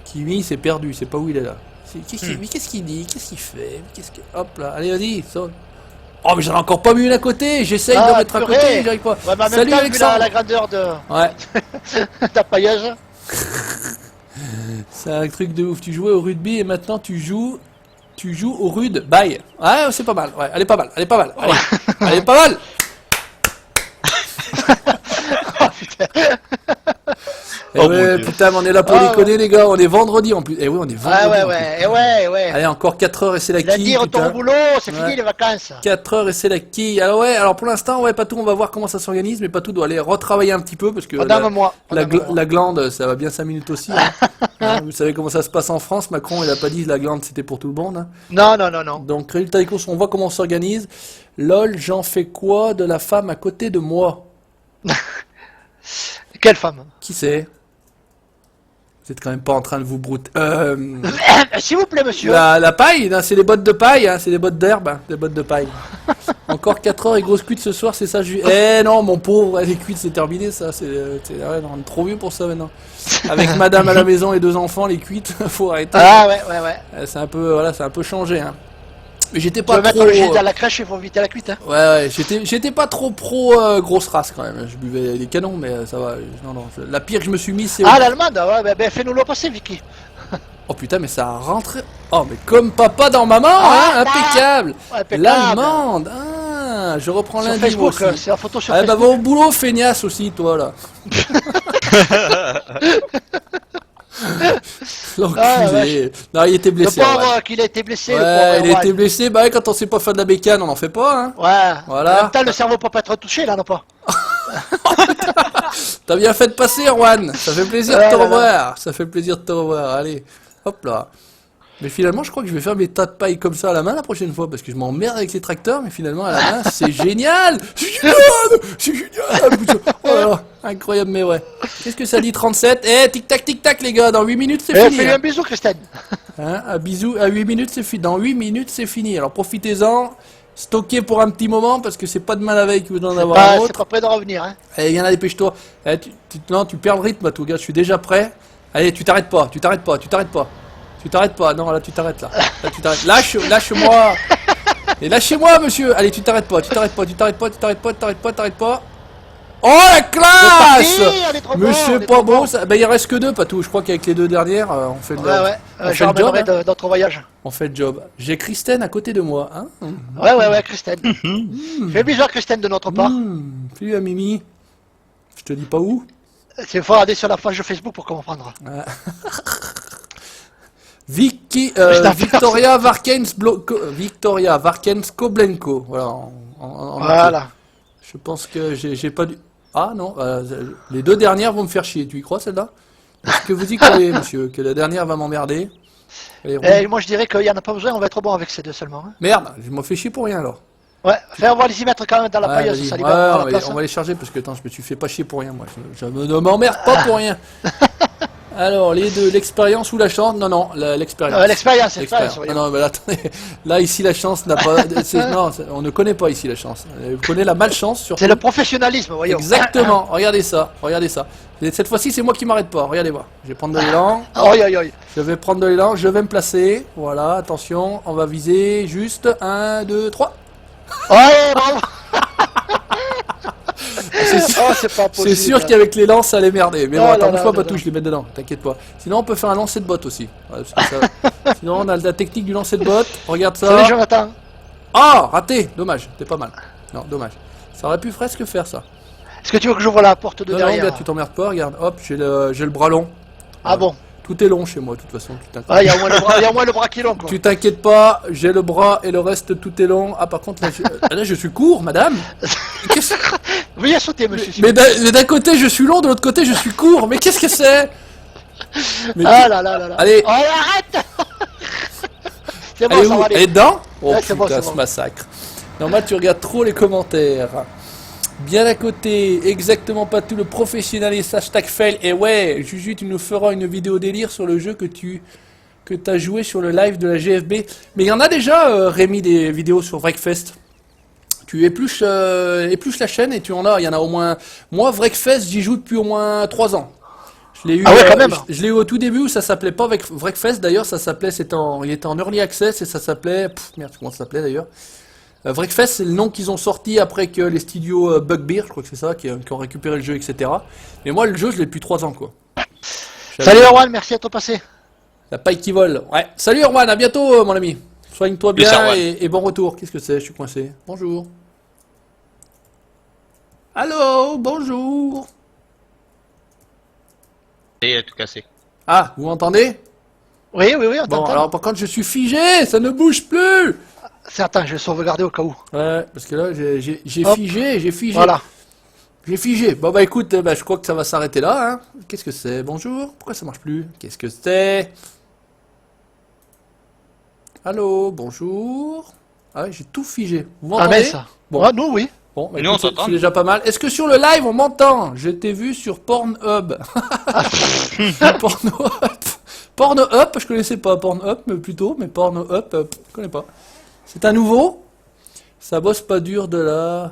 Kimi s'est perdu, c'est pas où il est là. Mais qu'est-ce qu'il dit? Qu'est-ce qu'il fait? Hop là, allez, vas-y, sonne. Oh, mais j'en ai encore pas mis une à côté. J'essaye de mettre à purée. côté, j'arrive pas. Ouais, mais en même Salut temps, vu Alexandre. la grandeur de Ouais, ta pailleuse. c'est un truc de ouf. Tu jouais au rugby et maintenant tu joues au rude. Bye. Ouais, c'est pas mal. Ouais, elle est pas mal. Allez, elle est pas mal. Oh putain. Eh Oh, ouais, mon Dieu. putain, mais on est là pour Ah, déconner, les gars. On est vendredi en plus. Eh oui, on est vendredi. Ouais, en ouais, ouais, ouais. Allez, encore 4 heures et c'est la Lundi, quille. retour putain. au boulot, c'est fini Ouais. les vacances. 4 heures et c'est la quille. Alors ouais, alors pour l'instant, ouais, Patou, on va voir comment ça s'organise, mais Patou doit aller retravailler un petit peu parce que Pendant un mois. la glande, ça va bien 5 minutes aussi. Hein. Hein, vous savez comment ça se passe en France. Macron, il a pas dit la glande, c'était pour tout le monde. Hein. Non. Donc, résultat des courses, on voit comment on s'organise. LOL, j'en fais quoi de la femme à côté de moi? Quelle femme? Qui c'est? Vous êtes quand même pas en train de vous brouter. S'il vous plaît, monsieur. La paille, non, c'est les bottes de paille, hein, c'est les bottes d'herbe, hein, les bottes de paille. Encore 4 heures et grosse cuite ce soir, c'est ça. Eh non, mon pauvre, les cuites, c'est terminé, ça. Ouais, non, on est trop vieux pour ça maintenant. Avec madame à la maison et 2 enfants, les cuites, faut arrêter. Ah ouais. C'est un peu, voilà, c'est un peu changé. Hein. Mais j'étais Tu pas veux trop. mettre le gîte à la crèche, il faut éviter la cuite. Hein. Ouais, j'étais pas trop pro grosse race quand même. Je buvais des canons, mais ça va. Non, la pire que je me suis mis, c'est. Ah, l'allemande, ouais, ben fais-nous le passer, Vicky. Oh putain, mais ça a rentré. Oh, mais comme papa dans maman, Ah, hein, impeccable. Impeccable. L'allemande, ah, je reprends Sur lundi moi Facebook, aussi. c'est la photo sur Ah bah Facebook. va au boulot, feignasse aussi, toi là. L'enculé. Ah, vache. Non, il était Le blessé. pauvre qu'il a été blessé. le Ouais, pauvre il a été Erwan. blessé. Bah ouais, quand on sait pas faire de la bécane, on en fait pas, hein. Ouais. Voilà. En même temps, le cerveau peut pas être touché, là, non pas. T'as bien fait de passer, Erwan. Ça fait plaisir de Ouais, te là, là. revoir. Ça fait plaisir de te revoir. Allez, hop là. Mais finalement, je crois que je vais faire mes tas de paille comme ça à la main la prochaine fois parce que je m'emmerde avec les tracteurs. Mais finalement, à la main, c'est génial. C'est génial. C'est génial. Oh là là. Incroyable, mais ouais. Qu'est-ce que ça dit 37? Eh, tic-tac, les gars, dans 8 minutes, c'est fini. Fais-lui Hein. un bisou, Christine. Hein, un bisou, à 8 minutes, c'est fini. Dans 8 minutes, c'est fini. Alors profitez-en, stockez pour un petit moment, parce que c'est pas demain la veille que vous en avoir un C'est autre. pas prêt de revenir, hein. Allez, y'en a, dépêche-toi. Eh, non, tu perds le rythme, à tout, gars, je suis déjà prêt. Allez, tu t'arrêtes pas. Tu t'arrêtes pas. Non, là, tu t'arrêtes, là. Là, tu t'arrêtes. Lâche-moi. Et lâchez-moi, monsieur. Allez, tu t'arrêtes pas. Oh, la classe! Mais c'est pas bon, ça. Ben, il reste que 2, Patou. Je crois qu'avec les 2 dernières, on fait le job. Ouais, je ramènerai d'autres voyages. On fait le job. J'ai Christine à côté de moi, hein. Ouais, Christine. Fais bisous à Christine de notre part. Salut à Mimi. Je te dis pas où. Il faut regarder sur la page de Facebook pour comprendre. Victoria Varkens Koblenko. Voilà. Voilà. Je pense que j'ai pas dû. Ah non, les 2 dernières vont me faire chier. Tu y crois celle-là? Est-ce que vous y croyez, monsieur, que la dernière va m'emmerder? Moi je dirais qu'il n'y en a pas besoin, on va être bon avec ces 2 seulement. Hein. Merde, je m'en fais chier pour rien alors. Ouais, on va les y mettre quand même dans la pailleuse, ça libère la place. On va les charger parce que attends, je me suis fait pas chier pour rien moi. Je ne m'emmerde pas pour rien. Alors, les 2, l'expérience ou la chance? Non, l'expérience. L'expérience. Non, mais là, attendez. Là, ici, la chance n'a pas. Non, on ne connaît pas ici la chance. On connaît la malchance surtout. C'est le professionnalisme, voyons. Exactement. Regardez ça. Et cette fois-ci, c'est moi qui m'arrête pas. Regardez-moi. Je vais prendre de l'élan. Je vais prendre de l'élan. Je vais me placer. Voilà, attention. On va viser juste 1, 2, 3. Ouais, bravo. C'est sûr qu'avec les lances ça allait merder. Mais bon, attends, bouge pas tout, je les mets dedans, t'inquiète pas. Sinon, on peut faire un lancer de botte aussi. Ouais, sinon, on a la technique du lancer de botte. Regarde ça. Salut, Jonathan. Ah, raté. Dommage, t'es pas mal. Non, dommage. Ça aurait pu presque faire ça. Est-ce que tu veux que j'ouvre la porte de derrière? Non, tu t'emmerdes pas, regarde. Hop, j'ai le bras long. Ah bon? Tout est long chez moi, de toute façon. Il y a au moins le bras qui est long, quoi. Tu t'inquiètes pas, j'ai le bras et le reste, tout est long. Ah, par contre, là, je suis court, madame. Veuillez sauter, monsieur. Mais d'un côté, je suis long, de l'autre côté, je suis court. Mais qu'est-ce que c'est? Là. Allez. Oh, arrête. C'est bon, Elle est ça où? va aller. Elle est dedans? Oh Ouais, putain, c'est ce bon. massacre. Normal, tu regardes trop les commentaires. Bien à côté, exactement pas tout le professionnalisme, hashtag fail. Et ouais, Juju, tu nous feras une vidéo délire sur le jeu que t'as joué sur le live de la GFB. Mais il y en a déjà, Rémi, des vidéos sur Wreckfest. Tu épluches la chaîne et il y en a au moins. Moi, Wreckfest, j'y joue depuis au moins 3 ans. Je l'ai eu, quand même. Je l'ai eu au tout début où ça s'appelait pas Wreckfest d'ailleurs, il était en early access et ça s'appelait. Merde, comment ça s'appelait d'ailleurs? Wreckfest, c'est le nom qu'ils ont sorti après que les studios Bugbear, je crois que c'est ça, qui ont récupéré le jeu, etc. Mais moi, le jeu, je l'ai depuis 3 ans, quoi. Salut Erwan, merci à toi passé. La paille qui vole. Ouais. Salut Erwan, à bientôt, mon ami. Soigne-toi bien et bon retour. Qu'est-ce que c'est? Je suis coincé. Bonjour. Allô, bonjour. Et tout cassé. Ah, vous m'entendez? Oui, on Bon, t'entend. alors par contre, je suis figé, ça ne bouge plus. Attends, je vais sauvegarder au cas où. Ouais, parce que là, j'ai Hop. figé. Voilà. J'ai figé. Bon bah écoute, je crois que ça va s'arrêter là. Hein. Qu'est-ce que c'est? Bonjour. Pourquoi ça marche plus? Qu'est-ce que c'est? Allô, bonjour. Ah ouais, j'ai tout figé. Vous m'entendez? mais ça. Bon. Ah, nous, oui. Bon, bah, Nous, on écoute, t'entend. c'est déjà pas mal. Est-ce que sur le live on m'entend? Je t'ai vu sur Pornhub. Pornhub, je connaissais pas Pornhub, mais plutôt, mais Pornhub, je connais pas. C'est un nouveau. Ça bosse pas dur de là.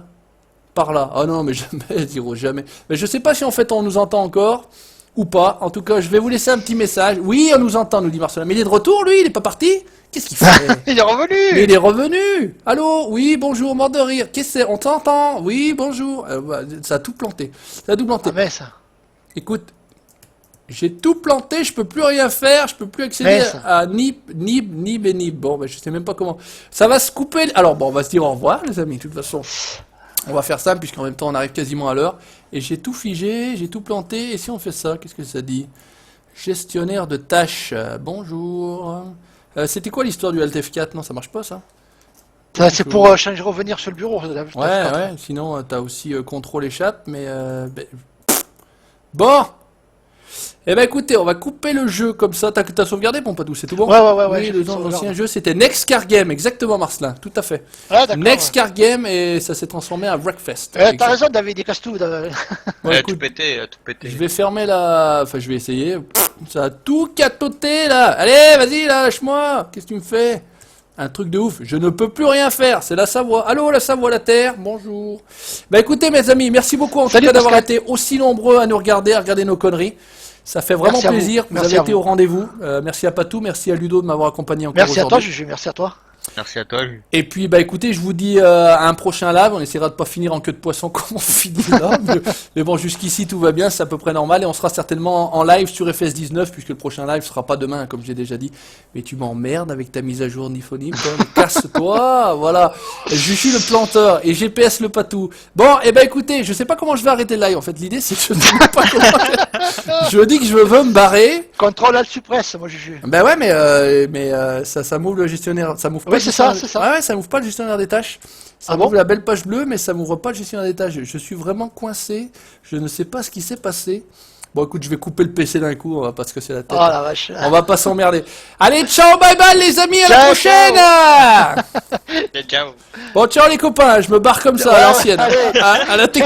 Par là. Ah non, mais jamais, Diro, jamais. Mais je sais pas si en fait on nous entend encore ou pas. En tout cas, je vais vous laisser un petit message. Oui, on nous entend, nous dit Marcelin. Mais il est de retour, lui, il est pas parti? Qu'est-ce qu'il fait? Il est revenu. Mais il est revenu. Allô? Oui, bonjour, mort de rire. Qu'est-ce que c'est? On t'entend? Oui, bonjour. Ça a tout planté. Ça a tout planté. Ah, mais ça. Écoute, j'ai tout planté, je peux plus rien faire, je peux plus accéder Mais ça. à Nib et Nib. Bon, ben, je sais même pas comment. Ça va se couper. Alors bon, on va se dire au revoir, les amis, de toute façon. On va faire ça, puisqu'en même temps, on arrive quasiment à l'heure. Et j'ai tout figé, j'ai tout planté. Et si on fait ça, qu'est-ce que ça dit? Gestionnaire de tâches. Bonjour. C'était quoi l'histoire du Alt F4? Non, ça marche pas, ça? Ça, c'est pour changer, revenir sur le bureau. Ouais. Sinon, t'as aussi contrôle échappe, mais... bon. Eh ben écoutez, on va couper le jeu comme ça. T'as sauvegardé, Pompadour, c'est tout bon? Ouais. Oui, j'ai le fait l'ancien jeu, c'était Next Car Game, exactement, Marcelin, tout à fait. Ah, d'accord. Next Car Game, et ça s'est transformé à Wreckfest. T'as raison, David, il casse tout. Bon, écoute, tout pété, tout pété. je vais fermer la... Enfin, je vais essayer. Pff, ça a tout catoté, là. Allez, vas-y, là, lâche-moi. Qu'est-ce que tu me fais? Un truc de ouf. Je ne peux plus rien faire. C'est la Savoie. Allô, la Savoie, la Terre. Bonjour. Bah, écoutez, mes amis, merci beaucoup en tout Salut, cas d'avoir Pascal. été aussi nombreux à nous regarder, à regarder nos conneries. Ça fait vraiment Merci à vous. plaisir. Vous Merci avez à été vous. au rendez-vous. Merci à Patou. Merci à Ludo de m'avoir accompagné encore Merci à toi, aujourd'hui. Juju, merci à toi. Merci à toi, Jules. Et puis, bah écoutez, je vous dis à un prochain live. On essaiera de pas finir en queue de poisson comme on finit là. Mais bon, jusqu'ici, tout va bien. C'est à peu près normal. Et on sera certainement en live sur FS19, puisque le prochain live sera pas demain, comme j'ai déjà dit. Mais tu m'emmerdes avec ta mise à jour Nifoni. Casse-toi. Voilà. Je suis le planteur et GPS le patou. Bon, et ben écoutez, je sais pas comment je vais arrêter le live. En fait, l'idée, c'est que je ne sais pas comment. Je dis que je veux me barrer. Contrôle Alt Suppress, moi, Juju. Ben ouais, mais ça m'ouvre le gestionnaire, ça m'ouvre pas. Oui, le c'est ça, gestionnaire- c'est ça. Ouais, ça m'ouvre pas le gestionnaire des tâches. Ça Ah m'ouvre bon la belle page bleue, mais ça m'ouvre pas le gestionnaire des tâches. Je suis vraiment coincé. Je ne sais pas ce qui s'est passé. Bon, écoute, je vais couper le PC d'un coup, on va pas se casser la tête. Oh la vache. On va pas s'emmerder. Allez, ciao, bye bye les amis, à la Ciao, prochaine. Ciao. Bon, ciao les copains, je me barre comme ça à Ouais, l'ancienne. allez. À la technique.